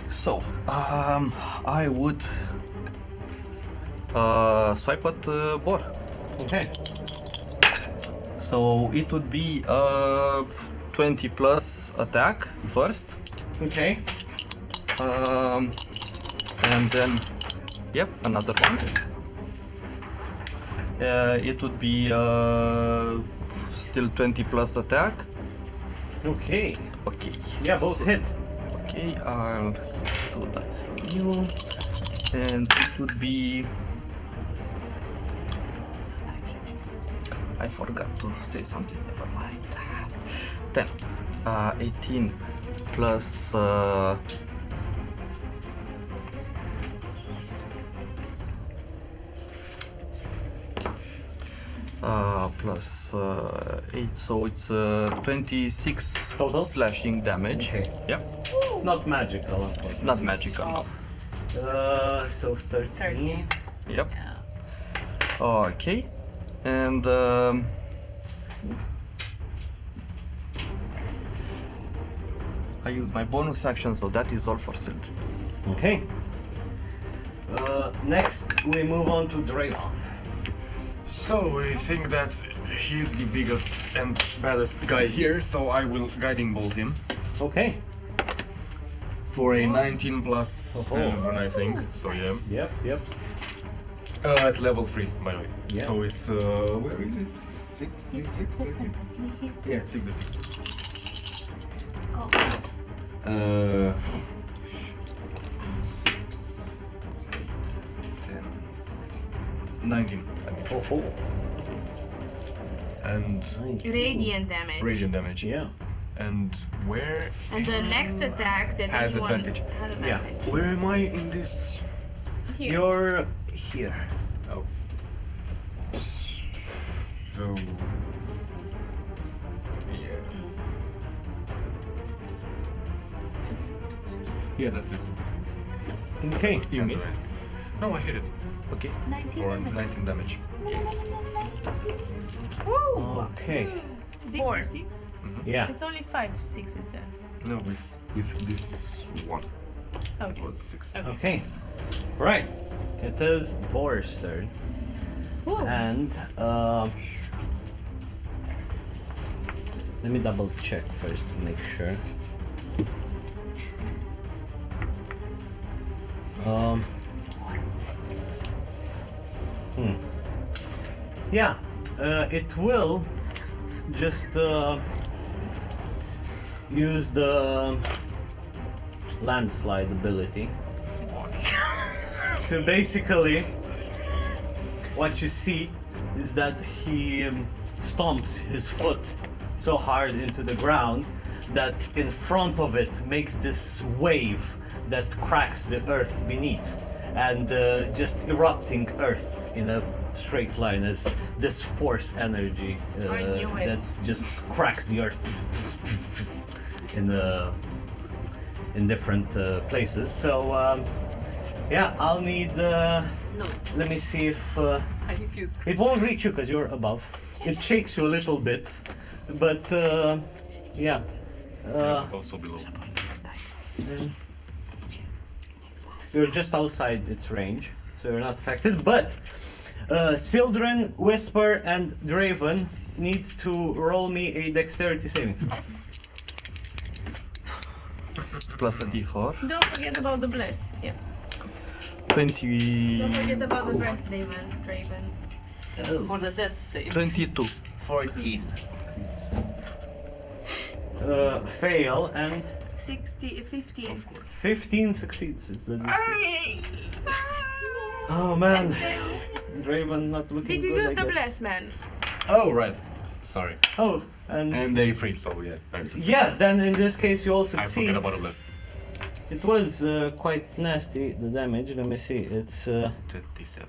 So, I would swipe at Borr. Okay. So it would be 20 plus attack first. Okay. And then, yep, another one. It would be still 20 plus attack. Okay. Okay. Yeah, both hit. Okay, I'll do that for you. And it would be. I forgot to say something. Never mind. 10. 18 plus. Plus 8, so it's 26 Total? slashing damage. Okay. Yeah, Not magical, unfortunately. not magical. No. So 13. Yep. Okay, and I use my bonus action, so that is all for Silk. Okay. Next, we move on to Dragon. So I think that he's the biggest and baddest guy here, so I will guiding bolt him Okay. for a 19 plus 7, I think. So yeah. Yep. At level 3, by the way. Yeah. So it's where is it? 66, I think. Yeah, 66. 6, 8, 10, 19 damage. And Radiant damage. radiant damage. Yeah. And where And the next attack that has this one advantage? has advantage. Where am I in this? Here. You're here. Oh. So yeah. Yeah, that's it. Okay. You missed? No, I hit it. Okay. 19 For damage. 19 damage. Woo! Okay. 66? Yeah. It's only 5 6 is there. No, it's with this one. Okay. Was 6. Okay. Right. It is Borr's turn. Woo. And let me double check first to make sure. Yeah, it will just use the landslide ability. So basically, what you see is that he stomps his foot so hard into the ground that in front of it makes this wave that cracks the earth beneath. and just erupting earth in a straight line as this force energy I knew it. that just cracks the earth in different places. So yeah, I'll need. Let me see if I refuse. it won't reach you because you're above. It shakes you a little bit, but yeah. Also below. You're just outside its range, so you're not affected. But Sildren, Whisper, and Draven need to roll me a dexterity saving. Plus a d4. Don't forget about the bless. Yeah. 20. Don't forget about the bless, Draven. For the death save. 22. 14. Fail, and 15. 15 succeeds. It's the DC. Oh man, Draven not looking Did you good, use I the guess. bless, man? Oh, right. Sorry. Oh, and And they freeze, so yeah. Thanks. yeah, then in this case you all I succeed. forget about the bless. It was quite nasty, the damage. Let me see. It's 27.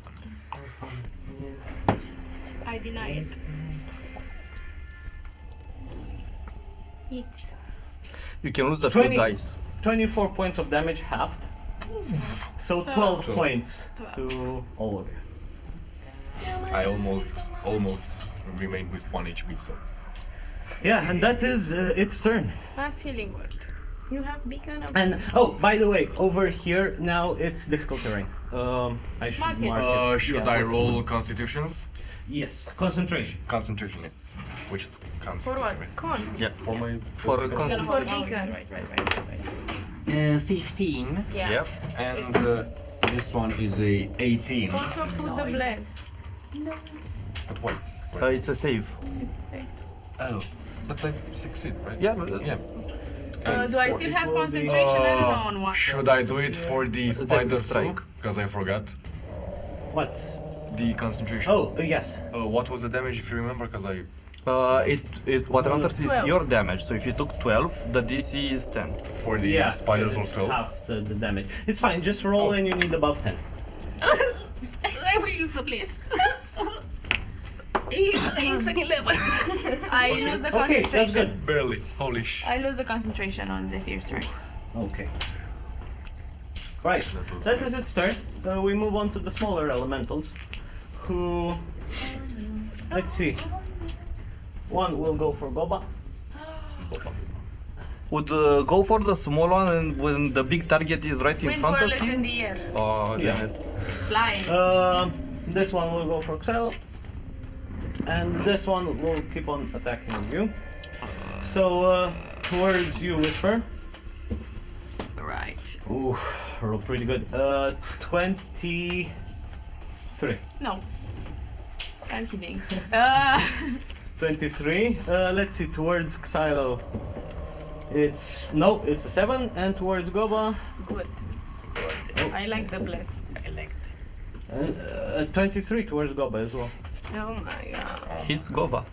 I deny it. It's You can lose the few 20. dice. 24 points of damage halved. So 12 12. points to all of you. I almost remained with 1 HP, so. Yeah, and that is its turn. fast healing word. You have beacon of And oh, by the way, over here now it's difficult terrain. I should Mark it. mark it. Should Yeah, I for- roll constitutions? Yes, concentration. Concentration, yeah. Which is for constitution. what? right? Con. Yeah. For my. For a For beacon. 15. Yeah. Yep. And this one is a 18. Also put the bless. But what? it's a save. It's a safe. Oh. But I succeed, right? Yeah, but, Yeah. Do I still have concentration? I don't know on what. Should I do it for the spider strike. strike? Because I forgot What? the concentration. Oh, yes. What was the damage if you remember? Because I. what matters is 12. your damage. So if you took 12, the DC is 10. For the Yeah, spiders because or it's 12. half the damage. It's fine, just roll and you need above 10. I will use the bliss. It's an 11. I lose the Okay, concentration. that's good. Barely. Holy sh. I lose the concentration on Zephyr's strike. Okay. Right, that is its turn. We move on to the smaller elementals, who... Let's see. One will go for Goba. Would go for the small one and when the big target is right in Wind front of whirl is in him? the air. Oh, Yeah. damn it. It's flying. This one will go for Xel. And this one will keep on attacking you. So, towards you, Whisper. Right. Ooh, roll pretty good. 23. No. I'm kidding. 23. Let's see, towards Xylo. It's a 7, and towards Goba, Good. I like the bless. 23 towards Goba as well. Oh my god. Hits Goba.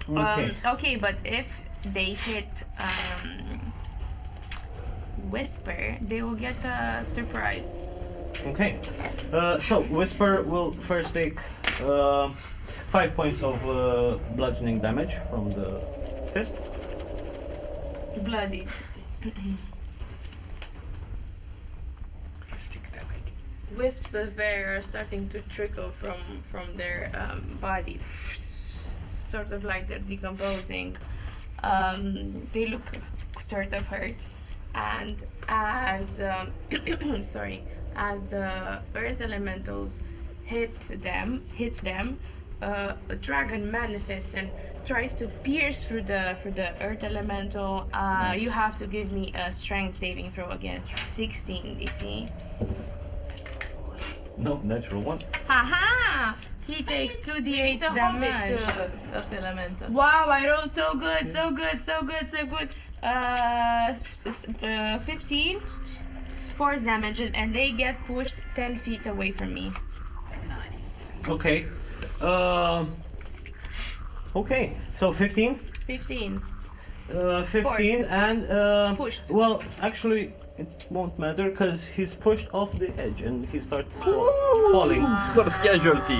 Okay. Okay, but if they hit Whisper, they will get a surprise. Okay. So Whisper will first take 5 points of bludgeoning damage from the fist. Bloodied. Stick damage. Wisps of air are starting to trickle from their body, sort of like they're decomposing. They look sort of hurt, and as as the earth elementals hits them, a dragon manifests and tries to pierce through the earth elemental. You have to give me a strength saving throw against 16 DC. No, natural one. Haha! He takes 2d8 It's a damage. Earth elemental. Wow, I rolled so good. 15 force damage, and they get pushed 10 feet away from me. Nice. Okay. Okay. So 15. 15. 15 Force. and Pushed. well, actually, it won't matter because he's pushed off the edge and he starts falling. First casualty.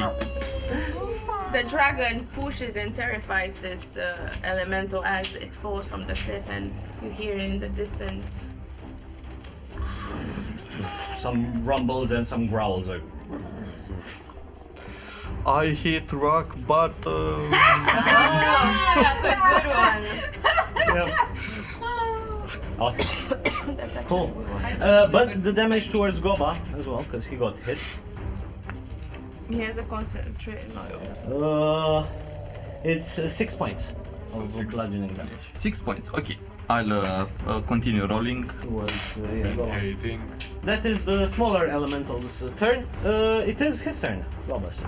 The dragon pushes and terrifies this elemental as it falls from the cliff, and you hear in the distance. Some rumbles and some growls. Like, I hit rock bottom. That's a good one. awesome. That's actually Cool. a good one. But the damage towards Goba as well, because he got hit. He has a concentration. No, It's 6 points of bludgeoning damage. 6 points. Okay. I'll continue rolling. Towards, Goba. Hating. That is the smaller elemental's turn. It is his turn, Goba's.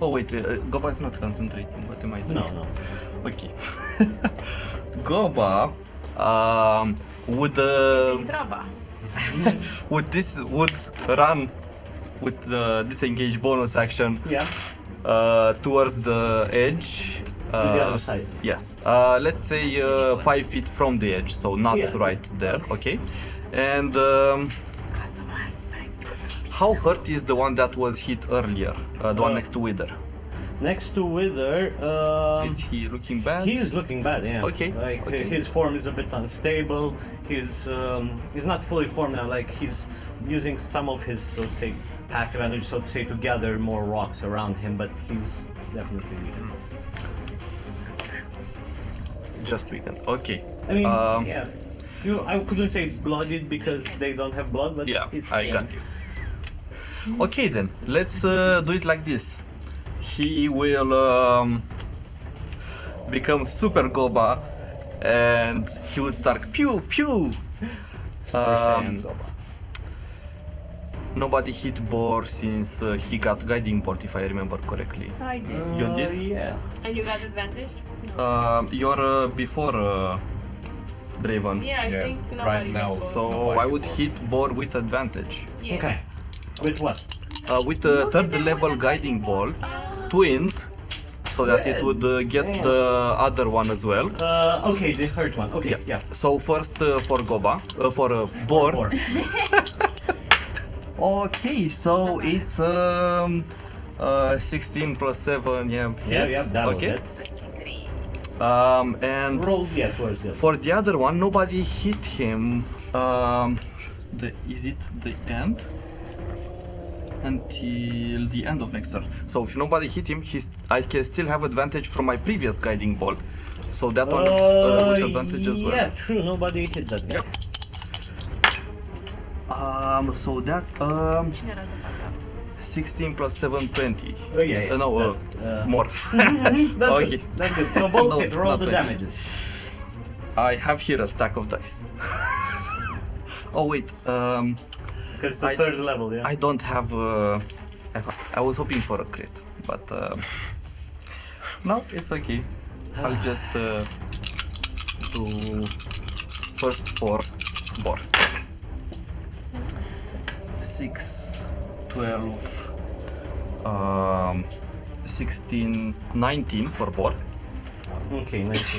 Oh wait, Goba is not concentrating. What am I doing? No. Okay. Goba would Intraba. would run with the disengage bonus action Yeah. towards the edge. To the other side. Yes. Let's say 5 feet from the edge, so not right there. Okay. And how hurt is the one that was hit earlier? The one next to Wither. Next to Wither, Is he looking bad? he is looking bad, yeah. Okay, Like okay. his form is a bit unstable. He's not fully formed now. Like he's using some of his, so to say, passive energy, so to say, to gather more rocks around him. But he's definitely weakened. Just weakened. Okay. I mean, yeah. I couldn't say it's bloodied because they don't have blood, but Yeah, it's, I got you. Okay then, let's do it like this. He will become Super Goba, and he would start pew pew. Super Saiyan Goba. Nobody hit Borr since he got guiding bolt, if I remember correctly. I did. You did? Yeah. And you got advantage? You're before Draven. Yeah, I think nobody right now. gets both. So Nobody I would before. hit Borr with advantage. Yes. Okay. With what? With the third level guiding bolt, twinned, so that it would get the other one as well. Okay, the hurt one. Okay, yeah. So first for Goba, for Borr. Four. Okay, so it's 16 plus 7, yeah. Yeah, hits. that was Okay. it. And Roll, yeah, towards the for the other one, nobody hit him. Is it the end? Until the end of next turn. So if nobody hit him, I can still have advantage from my previous guiding bolt. So that one with advantage as well. Yeah, true. Nobody hit that guy. So that's 16 plus 7, 20. Oh yeah. No, more. That's Okay. good. That's good. So both No, hit. Roll not the 20. damages. I have here a stack of dice. Oh wait, Because the third level, yeah. I don't have. I was hoping for a crit, but no, it's okay. I'll just do first for Borr. 6, 12, 16, 19 for Borr. Okay, nice.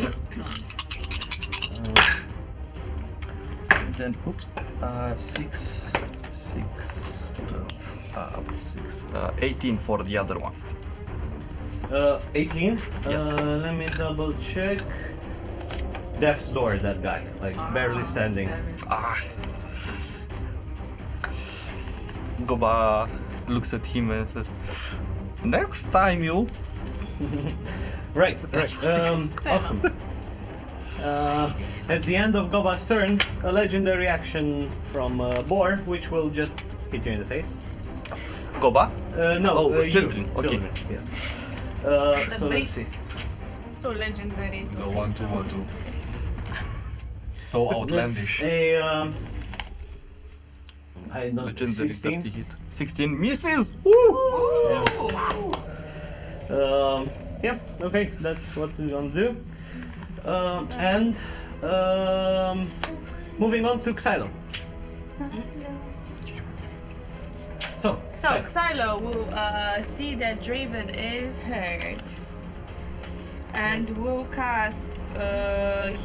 Then 6, 12, 18 for the other one. 18. Yes. Let me double check. Death's door, that guy, like barely standing. Goba looks at him and says, "Next time, you." Right. Awesome. At the end of Goba's turn, a legendary action from Borr, which will just hit you in the face. Goba? No, Oh, you. Sildren, okay. Sildren, yeah. So let's see. So legendary. The 1-2-1-2. So outlandish. It's a I don't Legendary 16. 30 hit. 16 misses! Woo! Yeah, okay, that's what we're gonna do. And moving on to Xylo. So, Xylo will see that Draven is hurt. and we'll cast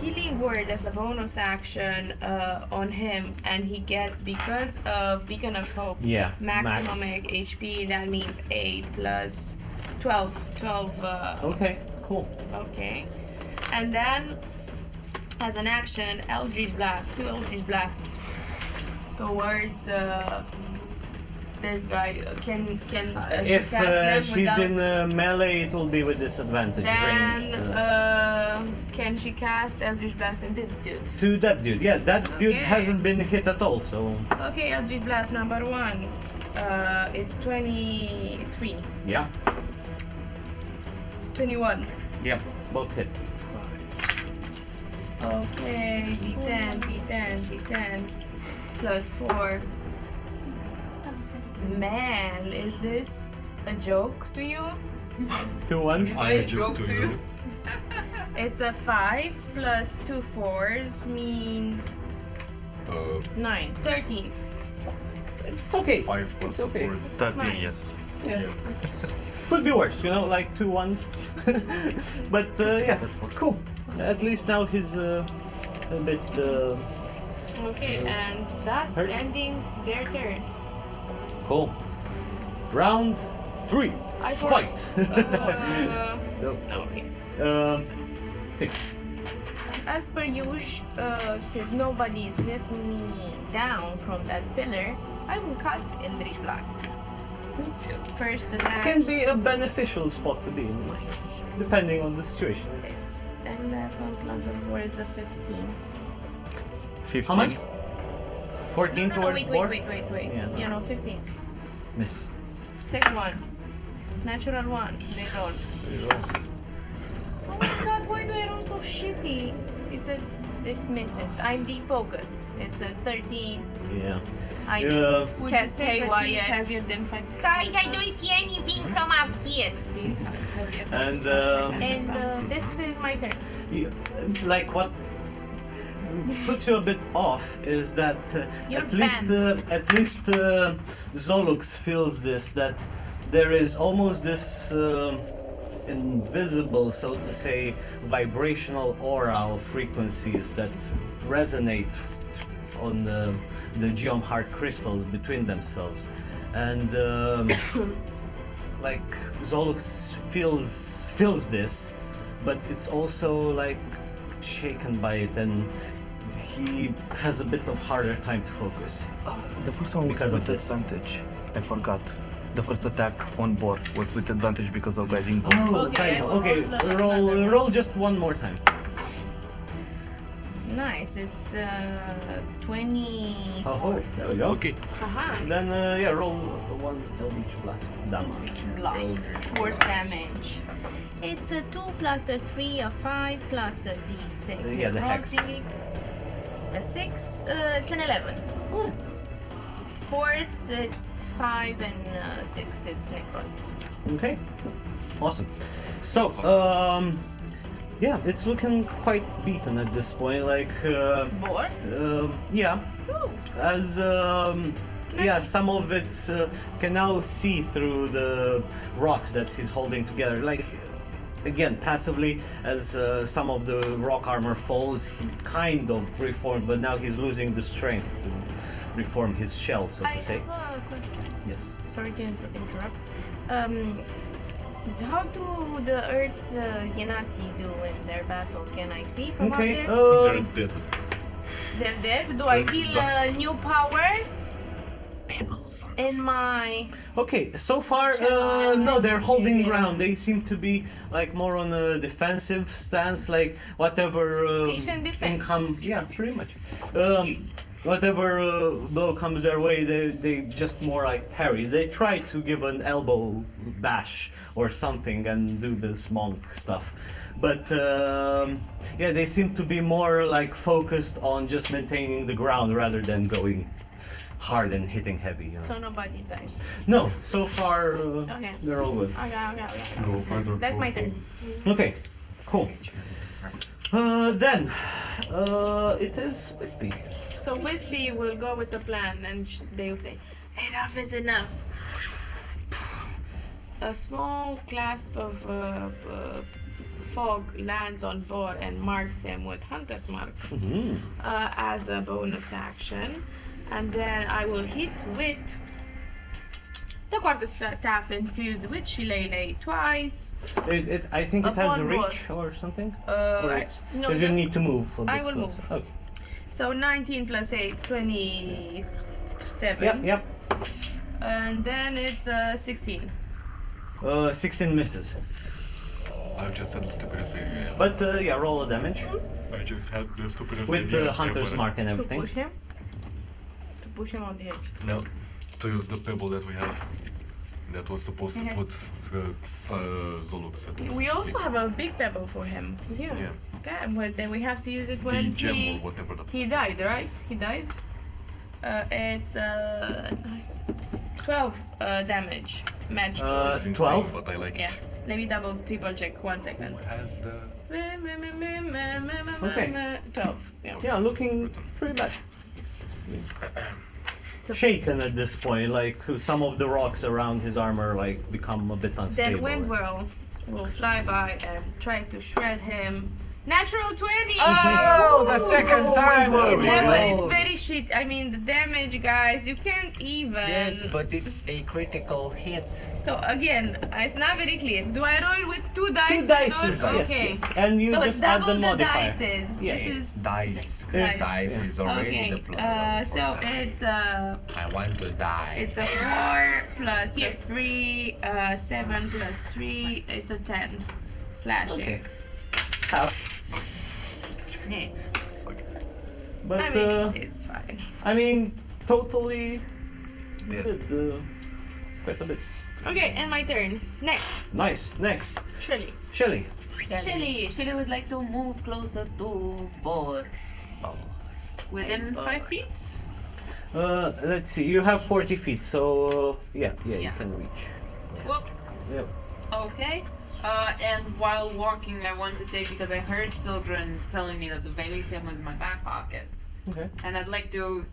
Healing Word as a bonus action on him, and he gets, because of Beacon of Hope, Yeah, maximum max. HP. That means 8 plus 12. Okay, cool. Okay. And then, as an action, Eldritch Blast. 2 Eldritch Blasts towards this guy. Can she If cast them she's without... in melee, it will be with disadvantage. Then, Ranged, can she cast Eldritch Blast in this dude? to that dude. Yeah, that dude Okay. hasn't been hit at all, so Okay, Eldritch Blast number 1. It's 23. yeah. 21. Yeah, both hit. Okay, D10, plus 4. Man, is this a joke to you? 2 1s. I joke to you. It's a 5 plus 2 4s means 9, 13. It's okay. 5 plus It's okay. 4 is 13, yes. Yeah. Could be worse, you know, like 2 1s. But yeah, cool. At least now he's a bit. Okay, and thus Hurt. ending their turn. Cool. Round 3. I Fight. No, okay. 6. As per usual, since nobody is letting me down from that pillar, I will cast Eldritch Blast. First attack. Can be a beneficial spot to be in, depending on the situation. It's 11 plus a 4 is a 15. 15. How much? 14 No, towards Borr? wait. Yeah. You know, 15. Miss. Second one. Natural 1. They roll. Oh my god, why do I roll so shitty? It misses. I'm defocused. It's a 13. Yeah. I Yeah. cast haywire. Heavier than 5. Guys, I don't see anything from up here. And And this is my turn. like what puts you a bit off is that You're at least Zolux feels this, that there is almost this invisible, so to say, vibrational aura of frequencies that resonate on the geom heart crystals between themselves, and like Zolux feels this, but it's also like shaken by it, and he has a bit of harder time to focus. The first one was Because of with this. advantage. I forgot. The first attack on Borr was with advantage because of guiding bolt. Oh, Okay, okay, I will okay. roll Roll just one more time. Nice. It's 20. Oh, there we go. Okay. Aha. Then yeah, roll one Eldritch Blast damage. Blast. Force damage. It's a 2 plus a 3, a 5 plus a d6. Yeah, the hex. Necrotic. A 6, it's an 11. Force, it's 5, and 6, it's necrotic. Okay, awesome. So, yeah, it's looking quite beaten at this point. Like, Borr? yeah, Ooh. as yeah, some of it can now see through the rocks that he's holding together. Like, again, passively, as some of the rock armor falls, he kind of reformed, but now he's losing the strength to reform his shell, so I to say. have a question. Yes. Sorry to interrupt. How do the Earth Genasi do in their battle? Can I see from Okay. out there? They're dead. They're dead? Do I feel new power? In my... Okay, so far, no, they're holding ground. They seem to be like more on a defensive stance, like whatever Patient defense. income. Yeah, pretty much. Whatever blow comes their way, they just more like parry. They try to give an elbow bash or something and do this monk stuff, but yeah, they seem to be more like focused on just maintaining the ground rather than going hard and hitting heavy. You know? So nobody dies. No, so far Okay. they're all good. Okay. Go harder. That's my turn. Okay, cool. Then it is Wispy. So Wispy will go with the plan and they will say, enough is enough. A small clasp of fog lands on Borr and marks him with Hunter's Mark as a bonus action. And then I will hit with the quarterstaff infused with Shillelagh twice. I think it has Upon a reach or something. No, Because you need to move. A bit I will closer. move. Okay. So 19 plus 8, 27. Yep. And then it's 16. 16 misses. I've just had the stupidest idea. But yeah, roll a damage I just had the stupidest with idea. the hunter's mark and To everything. push him. To push him on the edge. No. To use the pebble that we have. That was supposed to put Zolux at We also have a big pebble for him. Here. Yeah. Okay, but then we have to use it the when gem or whatever the he died, right? He dies. It's 12 damage. Magical. It's insane, 12? but I like Yeah. it. Let me triple check 1 second. Who has the 12. Yeah. Yeah, looking pretty bad. Shaken at this point, like some of the rocks around his armor like become a bit unstable. Then Windwhirl will fly by and try to shred him. Natural 20! Oh, the second time! Yeah, but it's very shit. I mean, the damage, guys, you can't even. Yes, but it's a critical hit. So again, it's not very clear. Do I roll with 2 dice? 2 dices, Okay. yes. And you So it's just add double the the modifier. dices. Yeah, This yeah. is Dice. Dice. Dice is already okay. the plural. So it's I want to die. it's a 4 plus a 3, 7 plus 3. It's a 10 slashing. Okay. Half. But I mean, it's fine. I mean, totally Yeah. did quite a bit. Okay, and my turn. Next, Nice. Next, Shelly. Shelly. Shelly would like to move closer to Borr. Within 5 feet? Let's see. You have 40 feet, so yeah, you can reach. Well, Yep. okay. And while walking, I want to take, because I heard children telling me that the Vanadium was in my back pocket. Okay. And I'd like to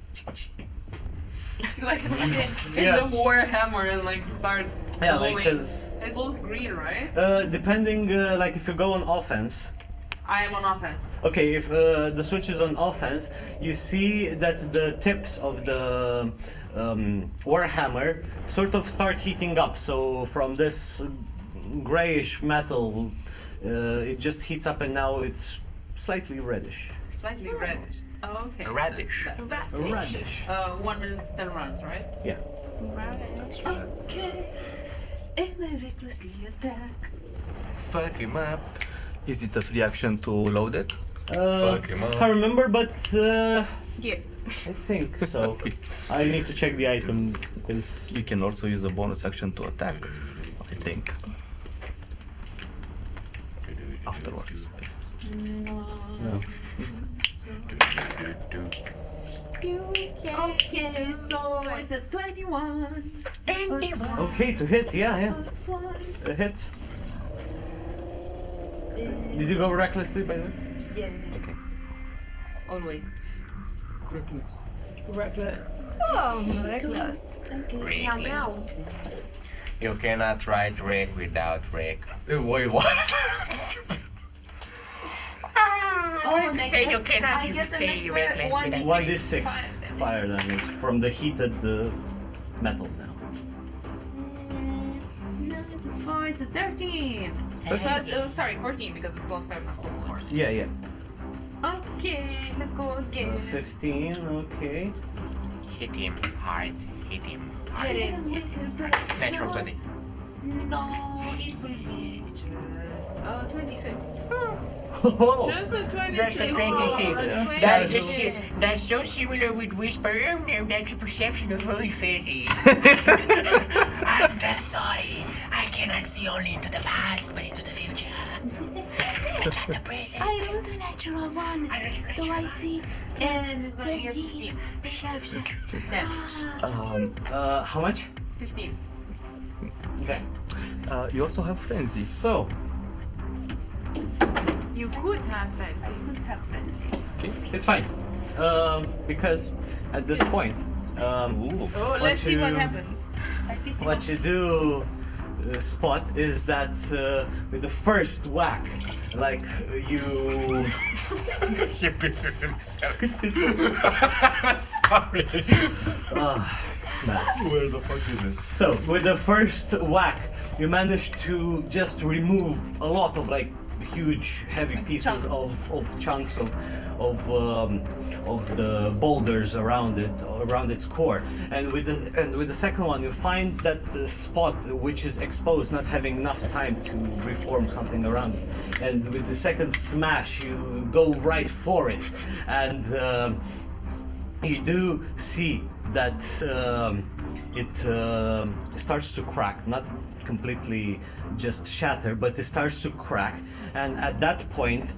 like it's Yes. a war hammer and like starts Yeah, glowing. like this. It glows green, right? Depending, like if you go on offense. I am on offense. Okay, if the switch is on offense, you see that the tips of the warhammer sort of start heating up. So from this grayish metal, it just heats up, and now it's slightly reddish. Slightly reddish. Oh, okay. Radish. That's good. Reddish. 1 minute 10 rounds, right? Yeah. Okay. And I recklessly attack. Fuck him up. Is it a free action to load it? Fuck him up. Can't remember, but Yes. I think so. I need to check the item because You can also use a bonus action to attack, I think. Afterwards. no. Okay, so it's a 21. Okay, to hit, yeah. A hit. Did you go recklessly by the way? Yes. Always. Reckless. Oh, reckless. Reckless. You cannot write Rick without Rick. Wait, what? Say you cannot say reckless without 1d6 fire damage from the heated metal now. 4, it's a 13. Plus, sorry, 14 because it's plus 5, not plus 4. Yeah. Okay, let's go again. 15, okay. Hit him hard. Hit him hard. Natural 20. No, it will be just 26. Just a 26. Just a 26. Oh, That's the shit. That's so similar with Whisper. That's a perception of holy fizzy. I'm just sorry. I cannot see only into the past, but into the future. But not the present. I rolled a natural 1, so I see And it's gonna be 13 perception. damage. How much? 15. Okay. You also have frenzy. So, You could have fancy. Could have frenzy. okay, it's fine. Because at this point, Oh, let's see what happens. what you do, spot is that with the first whack, like you. He pisses himself. Sorry. Where the fuck is it? So with the first whack, you manage to just remove a lot of like huge, heavy pieces of chunks of the boulders around it, around its core. And with the second one, you find that the spot which is exposed, not having enough time to reform something around it. And with the second smash, you go right for it, and you do see that it starts to crack, not completely just shatter, but it starts to crack. And at that point,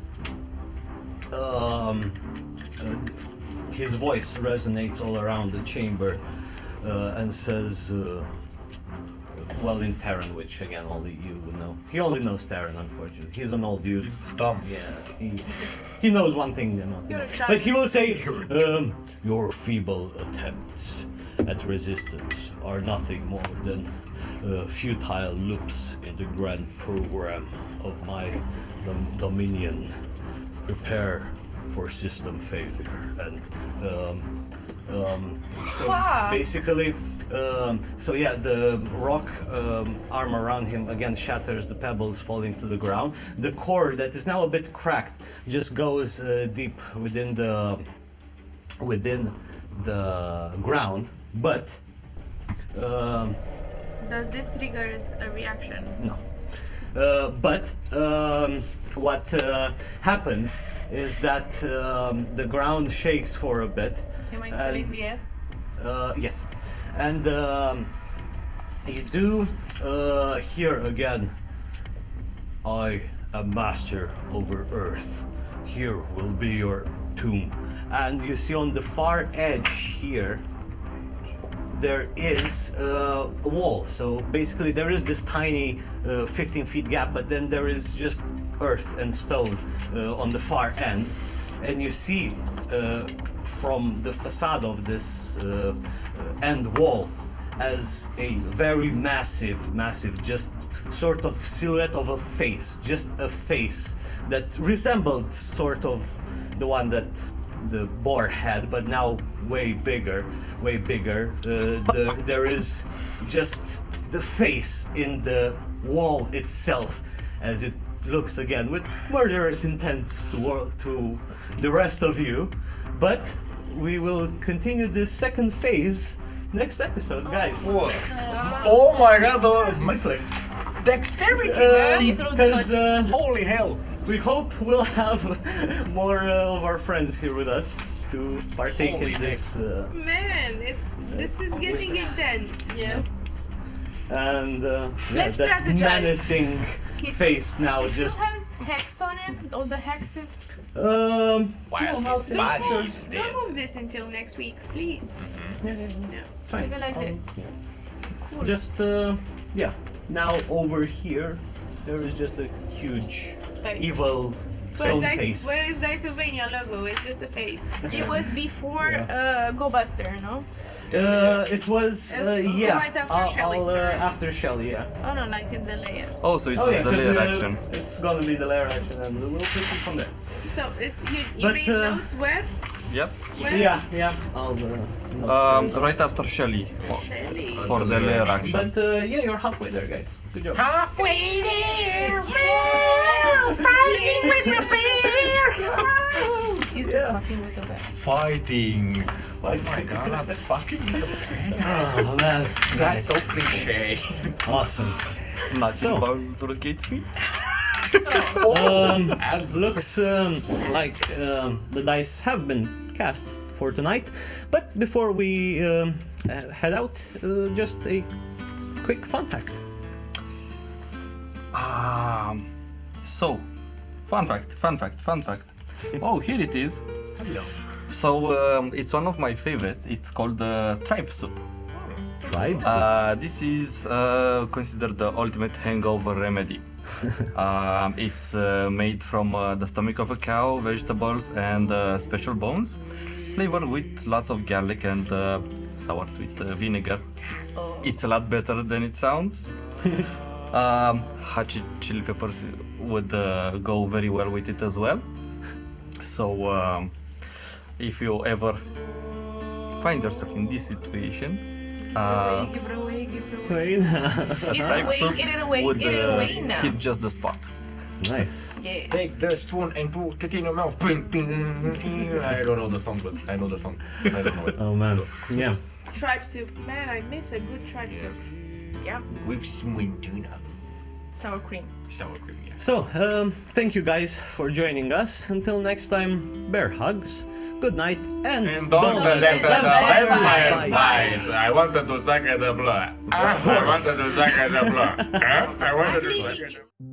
his voice resonates all around the chamber and says, well, in Terran, which again only you would know. He only knows Terran, unfortunately. He's an old dude. He's dumb. Yeah, he knows one thing, you know. You're a child. But he will say, your feeble attempts at resistance are nothing more than futile loops in the grand program of my dominion. Prepare for system failure. And so basically, so yeah, the rock arm around him again shatters, the pebbles falling to the ground. The core that is now a bit cracked just goes deep within the ground, but Does this trigger a reaction? no. But what happens is that the ground shakes for a bit. Am I still in the air? Yes, and you do hear again, I am master over Earth. Here will be your tomb. And you see on the far edge here, there is a wall. So basically there is this tiny 15 feet gap, but then there is just earth and stone on the far end. And you see from the facade of this end wall as a very massive, just sort of silhouette of a face, just a face that resembled sort of the one that the Borr had, but now way bigger. There is just the face in the wall itself, as it looks again with murderous intent to the rest of you. But we will continue this second phase next episode, guys. Oh my god, My flick. dexterity, man! Because Holy hell! we hope we'll have more of our friends here with us to partake Holy in this. Man, this is getting intense. Yes. And Let's that strategize. menacing face now He just. still has hex on him, all the hexes. Don't move this until next week, please. No, Fine. leave it like this. Just yeah. Now over here, there is just a huge Face. evil stone face. Where is Dicesylvania logo? It's just a face. It was before Go Buster, no? It was yeah. right after Shelly's turn. After Shelly, yeah. Oh no, like in the layer. Oh, so it Oh was yeah, the 'cause, layer action. it's gonna be the layer action, and we'll take it from there. So it's you But, made notes where? Yep. Where? Yeah. I'll. Right after Shelly Shelly. for the layer action. But yeah, you're halfway there, guys. Good job. Halfway there, fighting with your bear. You said fucking with the bear. Fighting. Oh my god, fucking Oh man, that's so cliche. awesome. Nothing So. Baldur's Gate 3. Looks like the dice have been cast for tonight, but before we head out, just a quick fun fact. So, fun fact. Oh, here it is. Hello. So, it's one of my favorites. It's called the tripe soup. Tribes? This is considered the ultimate hangover remedy. It's made from the stomach of a cow, vegetables, and special bones, flavored with lots of garlic and soured with vinegar. It's a lot better than it sounds. Hot chili peppers would go very well with it as well. So if you ever find yourself in this situation, Give it away. a type soup Get it away, would get it away now. hit just the spot. Nice. Yes. Take the spoon and put it in your mouth. I don't know the song, but I know the song. I don't know it. Oh man. Yeah. Tribe soup. Man, I miss a good tribe soup. Yeah. With sweet tuna. Sour cream. Sour cream, yes. So, thank you guys for joining us. Until next time, bear hugs. Good night and Don't let the vampires bite. bite. I wanted to suck at the blood. I wanted to suck at the blood. I wanted to suck at the blood.